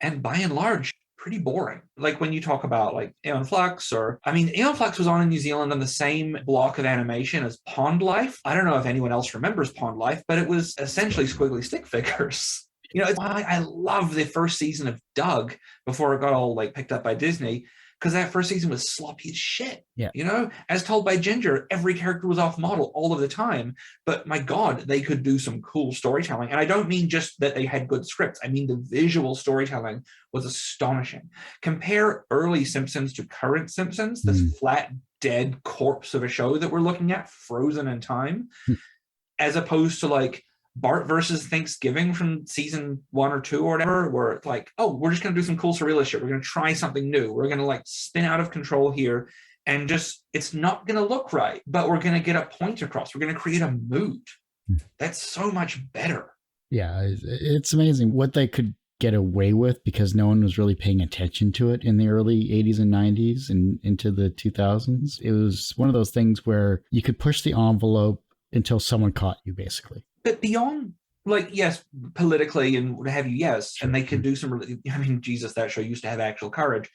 And by and large, pretty boring. Like when you talk about like Aeon Flux Aeon Flux was on in New Zealand on the same block of animation as Pond Life. I don't know if anyone else remembers Pond Life, but it was essentially squiggly stick figures. You know, it's why I love the first season of Doug before it got all like picked up by Disney, because that first season was sloppy as shit. Yeah. You know, as told by Ginger, every character was off model all of the time. But my God, they could do some cool storytelling. And I don't mean just that they had good scripts. I mean, the visual storytelling was astonishing. Compare early Simpsons to current Simpsons, this flat, dead corpse of a show that we're looking at, frozen in time, as opposed to like Bart versus Thanksgiving from season 1 or 2 or whatever, where it's like, oh, we're just going to do some cool surrealist shit. We're going to try something new. We're going to like spin out of control here, and just, it's not going to look right, but we're going to get a point across. We're going to create a mood. That's so much better. Yeah, it's amazing what they could get away with because no one was really paying attention to it in the early 80s and 90s and into the 2000s. It was one of those things where you could push the envelope until someone caught you, basically. But beyond, like, yes, politically and what have you, yes, Sure. And they could do some really, I mean, Jesus, that show used to have actual courage.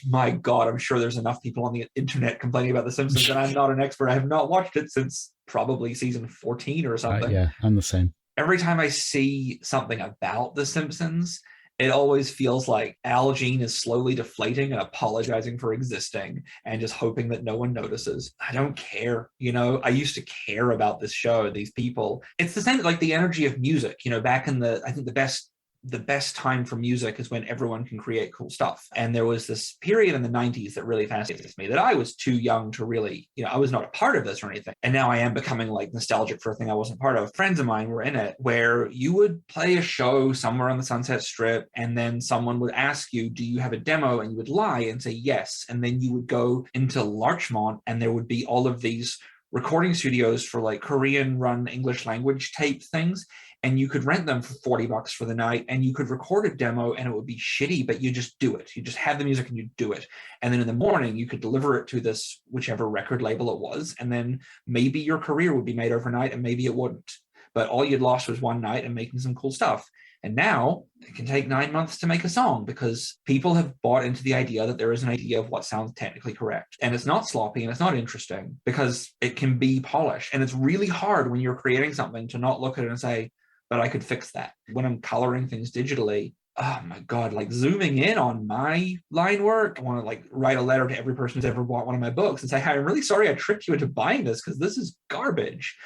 My God, I'm sure there's enough people on the internet complaining about The Simpsons, and I'm not an expert. I have not watched it since probably season 14 or something. Yeah, I'm the same. Every time I see something about The Simpsons, it always feels like Al Jean is slowly deflating and apologizing for existing and just hoping that no one notices. I don't care. You know, I used to care about this show, these people. It's the same, like the energy of music, you know, back in I think the best time for music is when everyone can create cool stuff. And there was this period in the 90s that really fascinated me, that I was too young to really, you know, I was not a part of this or anything. And now I am becoming like nostalgic for a thing I wasn't part of. Friends of mine were in it, where you would play a show somewhere on the Sunset Strip, and then someone would ask you, do you have a demo? And you would lie and say yes. And then you would go into Larchmont, and there would be all of these recording studios for like Korean run English language tape things. And you could rent them for $40 for the night, and you could record a demo, and it would be shitty, but you just do it. You just have the music and you do it. And then in the morning, you could deliver it to this, whichever record label it was. And then maybe your career would be made overnight, and maybe it wouldn't. But all you'd lost was one night and making some cool stuff. And now it can take 9 months to make a song, because people have bought into the idea that there is an idea of what sounds technically correct. And it's not sloppy and it's not interesting, because it can be polished. And it's really hard when you're creating something to not look at it and say, but I could fix that. When I'm coloring things digitally, oh my God, like zooming in on my line work, I want to like write a letter to every person who's ever bought one of my books and say, hey, I'm really sorry I tricked you into buying this, because this is garbage.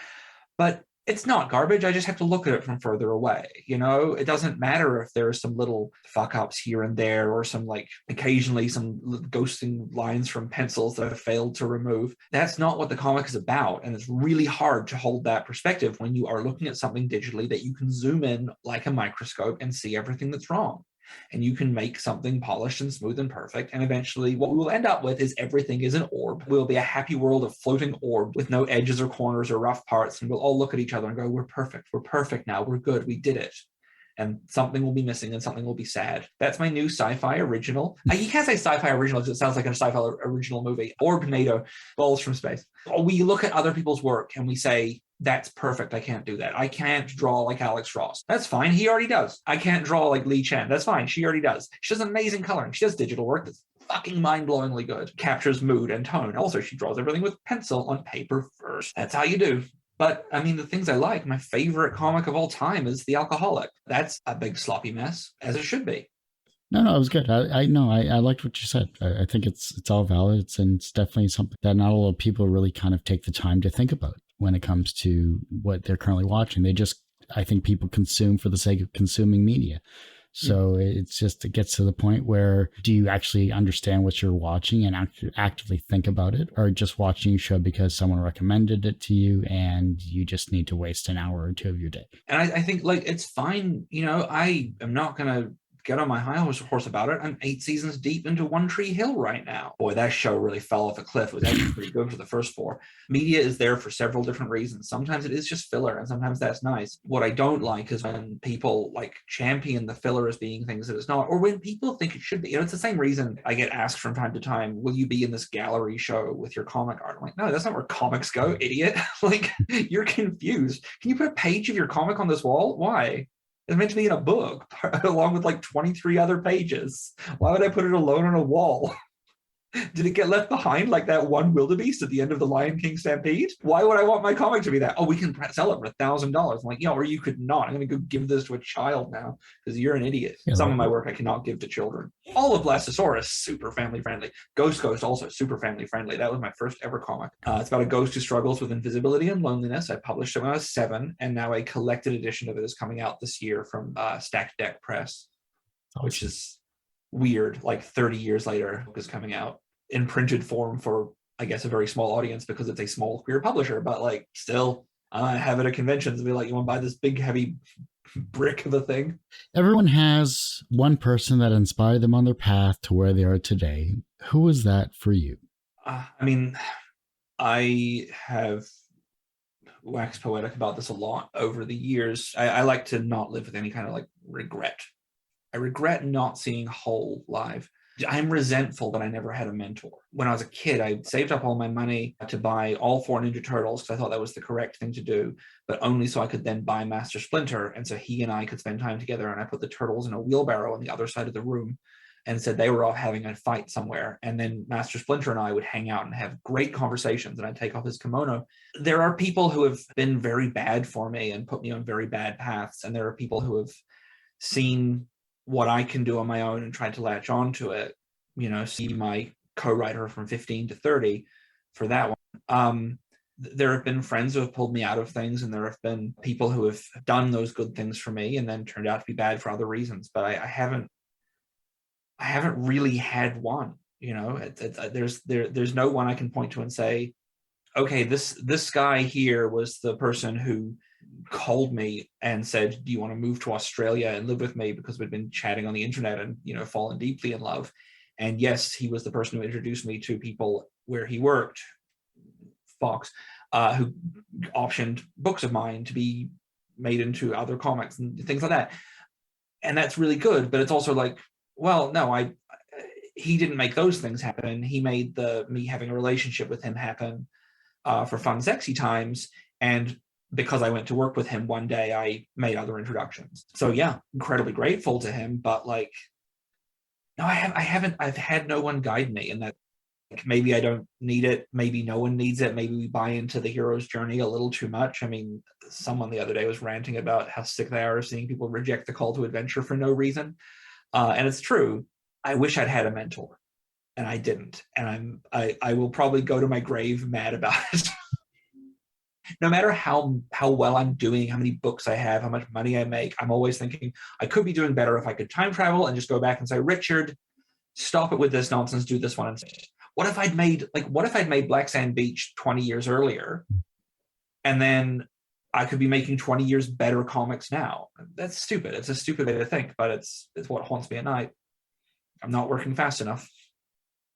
But it's not garbage. I just have to look at it from further away. You know, it doesn't matter if there are some little fuck ups here and there, or some like occasionally some ghosting lines from pencils that I've failed to remove. That's not what the comic is about. And it's really hard to hold that perspective when you are looking at something digitally that you can zoom in like a microscope and see everything that's wrong. And you can make something polished and smooth and perfect. And eventually what we will end up with is everything is an orb. We'll be a happy world of floating orb with no edges or corners or rough parts. And we'll all look at each other and go, we're perfect. We're perfect now. We're good. We did it. And something will be missing and something will be sad. That's my new sci-fi original. You can't say sci-fi original because it sounds like a sci-fi original movie. Orb NATO, balls from space. We look at other people's work and we say, that's perfect. I can't do that. I can't draw like Alex Ross. That's fine. He already does. I can't draw like Lee Chen. That's fine. She already does. She does amazing coloring. She does digital work that's fucking mind-blowingly good. Captures mood and tone. Also, she draws everything with pencil on paper first. That's how you do. But I mean, the things I like, my favorite comic of all time is The Alcoholic. That's a big sloppy mess, as it should be. No, it was good. I liked what you said. I think it's all valid. It's definitely something that not a lot of people really kind of take the time to think about when it comes to what they're currently watching. I think people consume for the sake of consuming media. So it gets to the point where, do you actually understand what you're watching and actively think about it, or just watching a show because someone recommended it to you and you just need to waste an hour or two of your day? And I think like it's fine. You know, I am not going to get on my high horse about it. I'm 8 seasons deep into One Tree Hill right now. Boy, that show really fell off a cliff. It was actually pretty good for the first 4. Media is there for several different reasons. Sometimes it is just filler, and sometimes that's nice. What I don't like is when people like champion the filler as being things that it's not, or when people think it should be. You know, it's the same reason I get asked from time to time, will you be in this gallery show with your comic art? I'm like, no, that's not where comics go, idiot. Like, you're confused. Can you put a page of your comic on this wall? Why? It's meant to be in a book along with like 23 other pages. Why would I put it alone on a wall? Did it get left behind like that one wildebeest at the end of the Lion King Stampede? Why would I want my comic to be that? Oh, we can sell it for $1,000. I'm like, yeah, or you could not. I'm going to go give this to a child now because you're an idiot. Yeah, Some of my work I cannot give to children. All of Blastosaurus, super family friendly. Ghost also super family friendly. That was my first ever comic. It's about a ghost who struggles with invisibility and loneliness. I published it when I was 7, and now a collected edition of it is coming out this year from Stacked Deck Press, which is weird. Like 30 years later, is coming out in printed form for, I guess, a very small audience because it's a small queer publisher, but like still I have it at conventions and be like, you want to buy this big heavy brick of a thing? Everyone has one person that inspired them on their path to where they are today. Who was that for you? I mean, I have waxed poetic about this a lot over the years. I like to not live with any kind of like regret. I regret not seeing Whole live. I'm resentful that I never had a mentor. When I was a kid, I saved up all my money to buy all 4 Ninja Turtles because I thought that was the correct thing to do, but only so I could then buy Master Splinter. And so he and I could spend time together. And I put the turtles in a wheelbarrow on the other side of the room and said they were off having a fight somewhere. And then Master Splinter and I would hang out and have great conversations, and I'd take off his kimono. There are people who have been very bad for me and put me on very bad paths. And there are people who have seen what I can do on my own and tried to latch on to it, see my co-writer from 15 to 30 for that one. There have been friends who have pulled me out of things, and there have been people who have done those good things for me and then turned out to be bad for other reasons. But I haven't really had one. There's no one I can point to and say, okay, this guy here was the person who called me and said, do you want to move to Australia and live with me, because we'd been chatting on the internet and fallen deeply in love. And yes, he was the person who introduced me to people where he worked, Fox, who optioned books of mine to be made into other comics and things like that. And that's really good, but it's also like, well, no, he didn't make those things happen. He made me having a relationship with him happen for fun, sexy times. And because I went to work with him one day, I made other introductions. So yeah, incredibly grateful to him. But like, no, I've had no one guide me, and that maybe I don't need it. Maybe no one needs it. Maybe we buy into the hero's journey a little too much. I mean, someone the other day was ranting about how sick they are of seeing people reject the call to adventure for no reason. And it's true. I wish I'd had a mentor, and I didn't. And I will probably go to my grave mad about it. No matter how well I'm doing, how many books I have, how much money I make, I'm always thinking I could be doing better if I could time travel and just go back and say, Richard, stop it with this nonsense, do this one instead. What if I'd made Black Sand Beach 20 years earlier, and then I could be making 20 years better comics now? That's stupid. It's a stupid way to think, but it's what haunts me at night. I'm not working fast enough.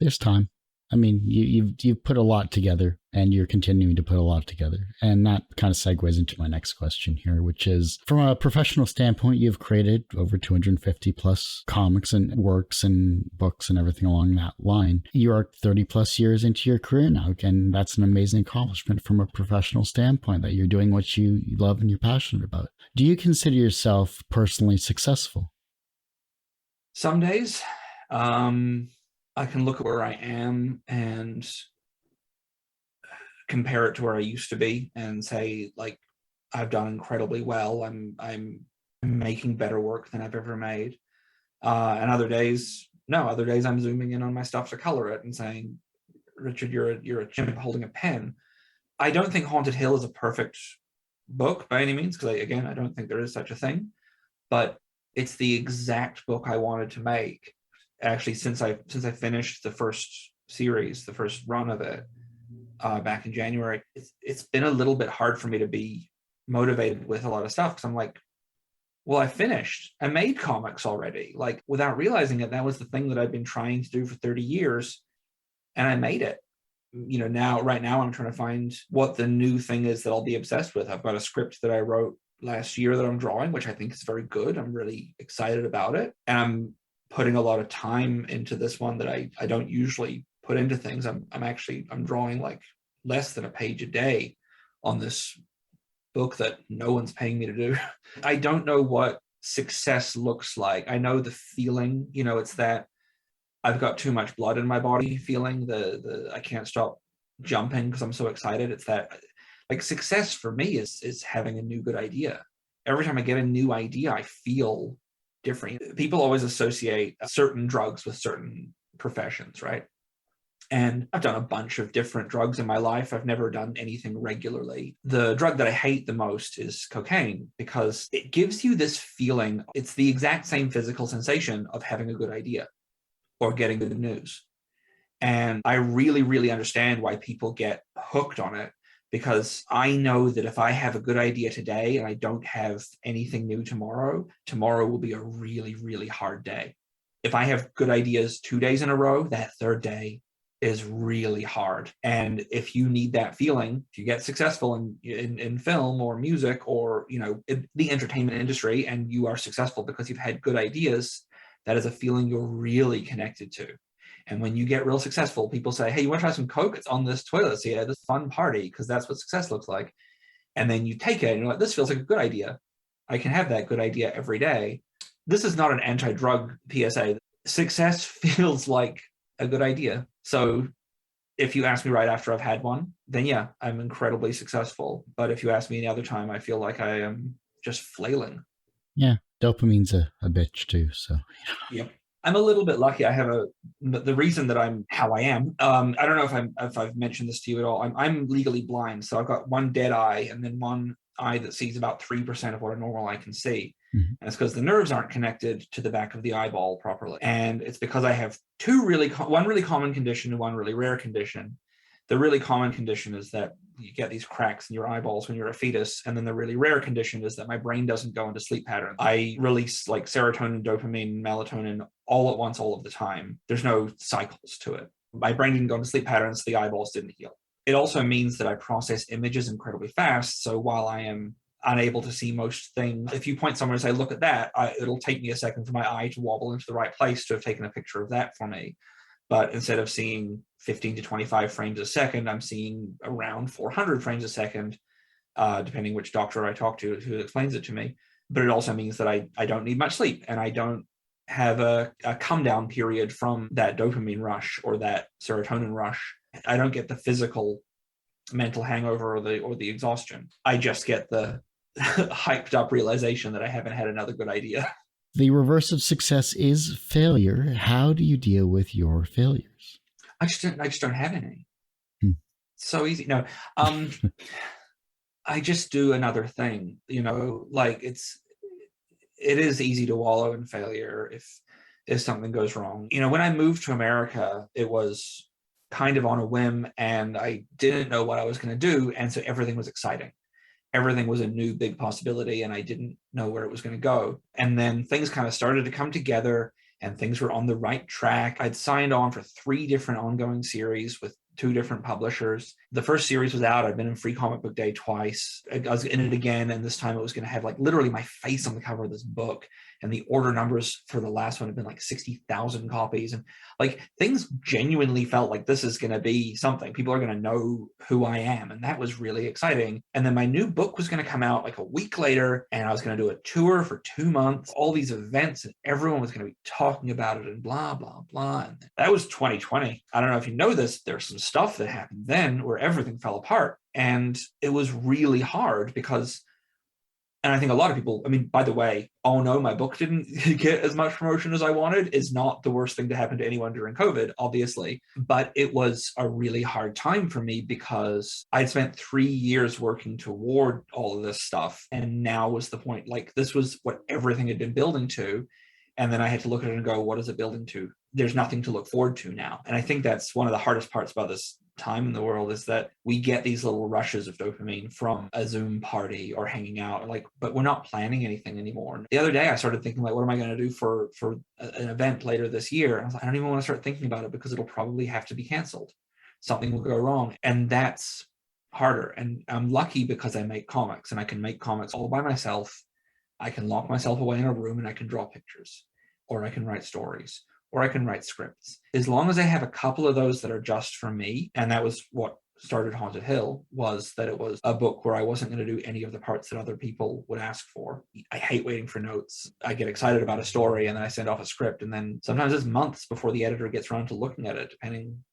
There's time. I mean, you've put a lot together, and you're continuing to put a lot together. And that kind of segues into my next question here, which is, from a professional standpoint, you've created over 250 plus comics and works and books and everything along that line. You are 30 plus years into your career now, and that's an amazing accomplishment from a professional standpoint, that you're doing what you love and you're passionate about. Do you consider yourself personally successful? Some days. I can look at where I am and compare it to where I used to be and say, like, I've done incredibly well. I'm making better work than I've ever made. And other days I'm zooming in on my stuff to color it and saying, Richard, you're a chimp holding a pen. I don't think Haunted Hill is a perfect book by any means, because I don't think there is such a thing. But it's the exact book I wanted to make. Actually, since I finished the first series, the first run of it back in January, it's been a little bit hard for me to be motivated with a lot of stuff, because I'm like, well, I made comics already. Like, without realizing it, that was the thing that I've been trying to do for 30 years, and I made it. Right now I'm trying to find what the new thing is that I'll be obsessed with. I've got a script that I wrote last year that I'm drawing, which I think is very good. I'm really excited about it, and I'm putting a lot of time into this one that I don't usually put into things. I'm drawing like less than a page a day on this book that no one's paying me to do. I don't know what success looks like. I know the feeling, it's that I've got too much blood in my body feeling, the I can't stop jumping because I'm so excited. It's that, like, success for me is having a new good idea. Every time I get a new idea, I feel different. People always associate certain drugs with certain professions, right? And I've done a bunch of different drugs in my life. I've never done anything regularly. The drug that I hate the most is cocaine because it gives you this feeling. It's the exact same physical sensation of having a good idea or getting good news. And I really, really understand why people get hooked on it, because I know that if I have a good idea today and I don't have anything new tomorrow, tomorrow will be a really, really hard day. If I have good ideas 2 days in a row, that third day is really hard. And if you need that feeling, if you get successful in film or music or, you know, the entertainment industry, and you are successful because you've had good ideas, that is a feeling you're really connected to. And when you get real successful, people say, hey, you want to try some Coke? It's on this toilet seat at this fun party, because that's what success looks like. And then you take it and you're like, this feels like a good idea. I can have that good idea every day. This is not an anti-drug PSA. Success feels like a good idea. So if you ask me right after I've had one, then yeah, I'm incredibly successful. But if you ask me any other time, I feel like I am just flailing. Yeah, dopamine's a bitch too. So yep. I'm a little bit lucky. I have the reason that I'm how I am. I don't know if I've mentioned this to you at all. I'm legally blind, so I've got one dead eye and then one eye that sees about 3% of what a normal eye can see. Mm-hmm. And it's because the nerves aren't connected to the back of the eyeball properly. And it's because I have one really common condition and one really rare condition. The really common condition is that you get these cracks in your eyeballs when you're a fetus. And then the really rare condition is that my brain doesn't go into sleep patterns. I release like serotonin, dopamine, melatonin all at once, all of the time. There's no cycles to it. My brain didn't go into sleep patterns. The eyeballs didn't heal. It also means that I process images incredibly fast. So while I am unable to see most things, if you point somewhere and say, look at that, it'll take me a second for my eye to wobble into the right place to have taken a picture of that for me. But instead of seeing 15 to 25 frames a second, I'm seeing around 400 frames a second, depending which doctor I talk to who explains it to me. But it also means that I don't need much sleep, and I don't have a come down period from that dopamine rush or that serotonin rush. I don't get the physical mental hangover or the exhaustion. I just get the hyped up realization that I haven't had another good idea. The reverse of success is failure. How do you deal with your failures? I just don't have any. So easy. No, I just do another thing. You know, like it is easy to wallow in failure if something goes wrong. You know, when I moved to America, it was kind of on a whim, and I didn't know what I was going to do, and so everything was exciting. Everything was a new big possibility, and I didn't know where it was going to go. And then things kind of started to come together, and things were on the right track. I'd signed on for 3 different ongoing series with 2 different publishers. The first series was out. I'd been in Free Comic Book Day twice. I was in it again, and this time it was going to have like literally my face on the cover of this book. And the order numbers for the last one had been like 60,000 copies. And like things genuinely felt like this is going to be something. People are going to know who I am. And that was really exciting. And then my new book was going to come out like a week later, and I was going to do a tour for 2 months, all these events, and everyone was going to be talking about it and blah, blah, blah. And that was 2020. I don't know if you know this, there's some stuff that happened then where everything fell apart. And it was really hard because, and I think a lot of people, I mean, by the way, oh no, my book didn't get as much promotion as I wanted is not the worst thing to happen to anyone during COVID, obviously. But it was a really hard time for me because I'd spent 3 years working toward all of this stuff. And now was the point, like this was what everything had been building to. And then I had to look at it and go, what is it building to? There's nothing to look forward to now. And I think that's one of the hardest parts about this time in the world is that we get these little rushes of dopamine from a Zoom party or hanging out, like, but we're not planning anything anymore. The other day I started thinking, like, what am I going to do for an event later this year? And I was like, I don't even want to start thinking about it because it'll probably have to be canceled. Something will go wrong. And that's harder. And I'm lucky because I make comics and I can make comics all by myself. I can lock myself away in a room and I can draw pictures, or I can write stories, or I can write scripts. As long as I have a couple of those that are just for me, and that was what started Haunted Hill was that it was a book where I wasn't going to do any of the parts that other people would ask for. I hate waiting for notes. I get excited about a story and then I send off a script, and then sometimes it's months before the editor gets around to looking at it, depending,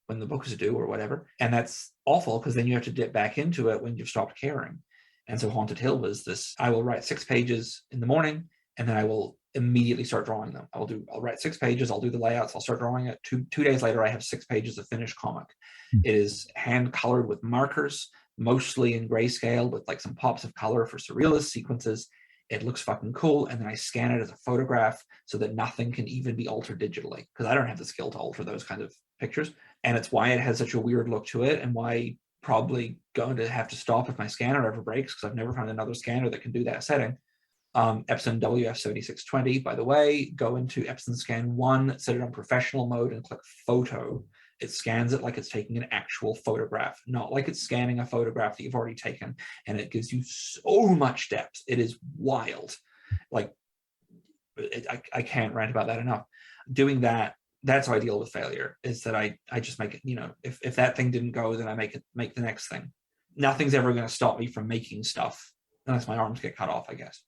when the book is due or whatever. And that's awful because then you have to dip back into it when you've stopped caring. And so Haunted Hill was this: I will write 6 pages in the morning and then I will immediately start drawing them. I'll write 6 pages, I'll do the layouts, I'll start drawing it. Two days later, I have 6 pages of finished comic. It is hand colored with markers, mostly in grayscale with like some pops of color for surrealist sequences. It looks fucking cool. And then I scan it as a photograph so that nothing can even be altered digitally, because I don't have the skill to alter those kinds of pictures. And it's why it has such a weird look to it, and why probably going to have to stop if my scanner ever breaks, because I've never found another scanner that can do that setting. Epson WF7620, by the way, go into Epson Scan 1, set it on professional mode and click photo. It scans it like it's taking an actual photograph, not like it's scanning a photograph that you've already taken. And it gives you so much depth. It is wild. Like, I can't rant about that enough. Doing that, that's how I deal with failure, is that I just make it, if that thing didn't go, then I make the next thing. Nothing's ever going to stop me from making stuff unless my arms get cut off, I guess.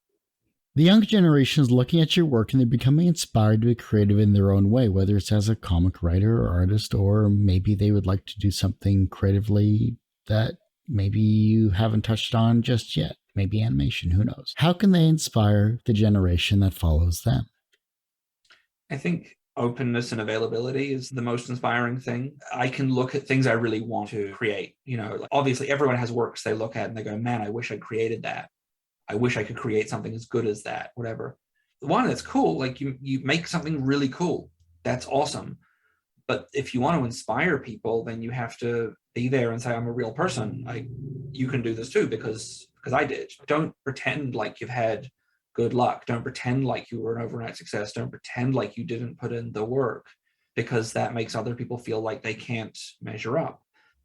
The young generation is looking at your work and they're becoming inspired to be creative in their own way, whether it's as a comic writer or artist, or maybe they would like to do something creatively that maybe you haven't touched on just yet. Maybe animation, who knows? How can they inspire the generation that follows them? I think openness and availability is the most inspiring thing. I can look at things I really want to create. Obviously everyone has works they look at and they go, man, I wish I'd created that. I wish I could create something as good as that, whatever. The one that's cool, like you make something really cool. That's awesome. But if you want to inspire people, then you have to be there and say, I'm a real person. You can do this too, because I did. Don't pretend like you've had good luck. Don't pretend like you were an overnight success. Don't pretend like you didn't put in the work, because that makes other people feel like they can't measure up.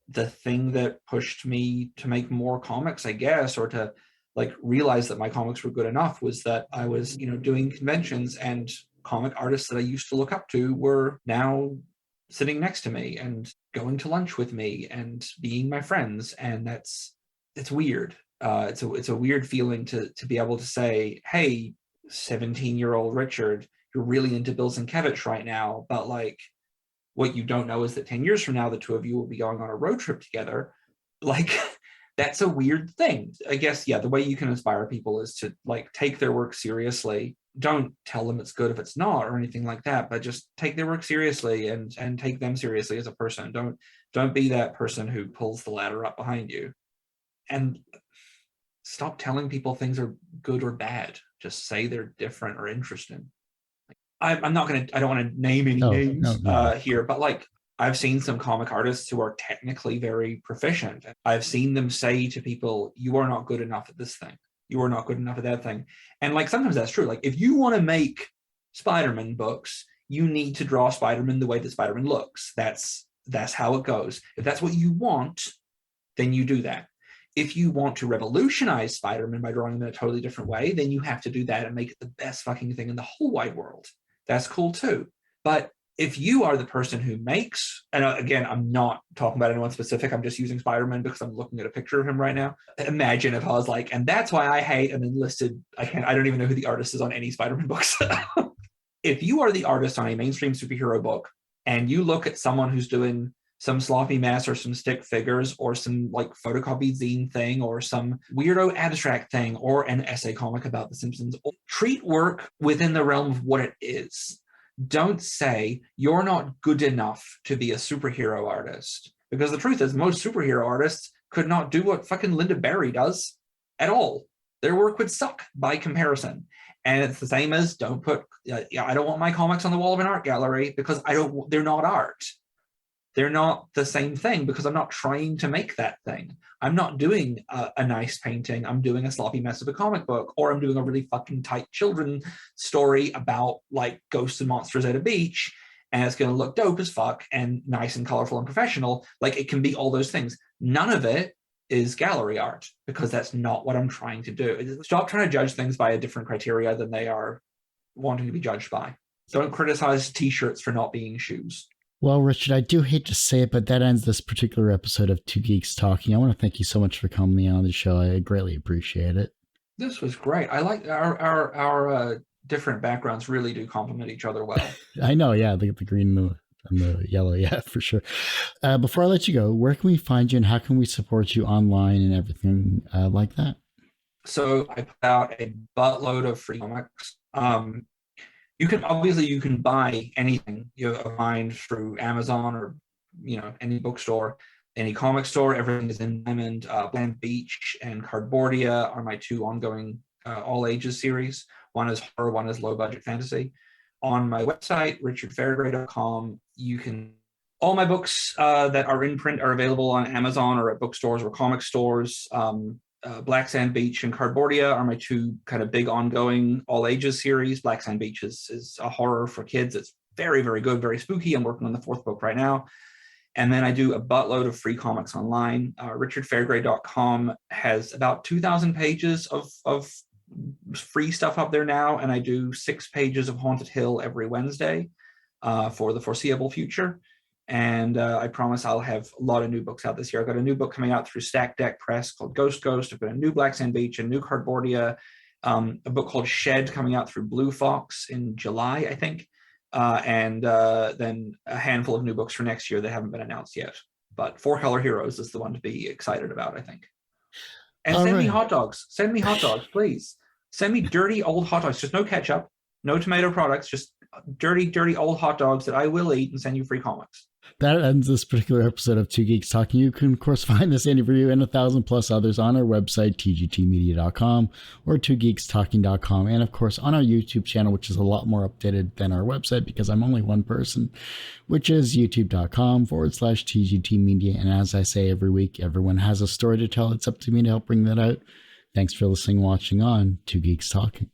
The thing that pushed me to make more comics, I guess, or to realize that my comics were good enough, was that I was, doing conventions, and comic artists that I used to look up to were now sitting next to me and going to lunch with me and being my friends. And it's weird. It's a weird feeling to be able to say, hey, 17-year-old Richard, you're really into Bill Sienkiewicz right now, but what you don't know is that 10 years from now, the two of you will be going on a road trip together. That's a weird thing. I guess, the way you can inspire people is to take their work seriously. Don't tell them it's good if it's not, or anything like that, but just take their work seriously and take them seriously as a person. Don't be that person who pulls the ladder up behind you. And stop telling people things are good or bad. Just say they're different or interesting. I don't want to name any names here, but I've seen some comic artists who are technically very proficient. I've seen them say to people, you are not good enough at this thing. You are not good enough at that thing. And sometimes that's true. If you want to make Spider-Man books, you need to draw Spider-Man the way that Spider-Man looks. That's how it goes. If that's what you want, then you do that. If you want to revolutionize Spider-Man by drawing him in a totally different way, then you have to do that and make it the best fucking thing in the whole wide world. That's cool too. But if you are the person who makes, and again, I'm not talking about anyone specific, I'm just using Spider-Man because I'm looking at a picture of him right now. Imagine if I was and that's why I hate, and then listed, I don't even know who the artist is on any Spider-Man books. If you are the artist on a mainstream superhero book, and you look at someone who's doing some sloppy mess or some stick figures or some photocopied zine thing or some weirdo abstract thing or an essay comic about The Simpsons, treat work within the realm of what it is. Don't say you're not good enough to be a superhero artist, because the truth is most superhero artists could not do what fucking Linda Barry does at all. Their work would suck by comparison. And it's the same as don't put, I don't want my comics on the wall of an art gallery because they're not art. They're not the same thing because I'm not trying to make that thing. I'm not doing a nice painting. I'm doing a sloppy mess of a comic book, or I'm doing a really fucking tight children story about ghosts and monsters at a beach, and it's going to look dope as fuck and nice and colorful and professional. It can be all those things. None of it is gallery art, because that's not what I'm trying to do. Stop trying to judge things by a different criteria than they are wanting to be judged by. Don't criticize t-shirts for not being shoes. Well, Richard, I do hate to say it, but that ends this particular episode of Two Geeks Talking. I want to thank you so much for coming on the show. I greatly appreciate it. This was great. I like our different backgrounds really do complement each other well. I know, yeah, the green and the yellow, yeah, for sure. Before I let you go, where can we find you and how can we support you online and everything like that? So I put out a buttload of free comics. You can buy anything of mine through Amazon or any bookstore, any comic store. Everything is in Diamond. Bland Beach and Cardboardia are my two ongoing all ages series. One is horror, one is low budget fantasy. On my website, richardfairgray.com, all my books that are in print are available on Amazon or at bookstores or comic stores. Black Sand Beach and Cardboardia are my two kind of big ongoing all ages series. Black Sand Beach is a horror for kids. It's very, very good, very spooky. I'm working on the fourth book right now. And then I do a buttload of free comics online. richardfairgray.com has about 2,000 pages of free stuff up there now. And I do 6 pages of Haunted Hill every Wednesday for the foreseeable future. And I promise I'll have a lot of new books out this year. I've got a new book coming out through Stack Deck Press called Ghost. I've got a new Black Sand Beach, a new Cardboardia, a book called Shed coming out through Blue Fox in July, I think. And then a handful of new books for next year that haven't been announced yet. But Four Color Heroes is the one to be excited about, I think. And send me hot dogs. Send me hot dogs, please. Send me dirty old hot dogs. Just no ketchup, no tomato products, just dirty, dirty old hot dogs that I will eat and send you free comics. That ends this particular episode of Two Geeks Talking. You can, of course, find this interview and 1,000 plus others on our website, tgtmedia.com or twogeekstalking.com. And, of course, on our YouTube channel, which is a lot more updated than our website because I'm only one person, which is youtube.com/tgtmedia. And as I say every week, everyone has a story to tell. It's up to me to help bring that out. Thanks for listening and watching on Two Geeks Talking.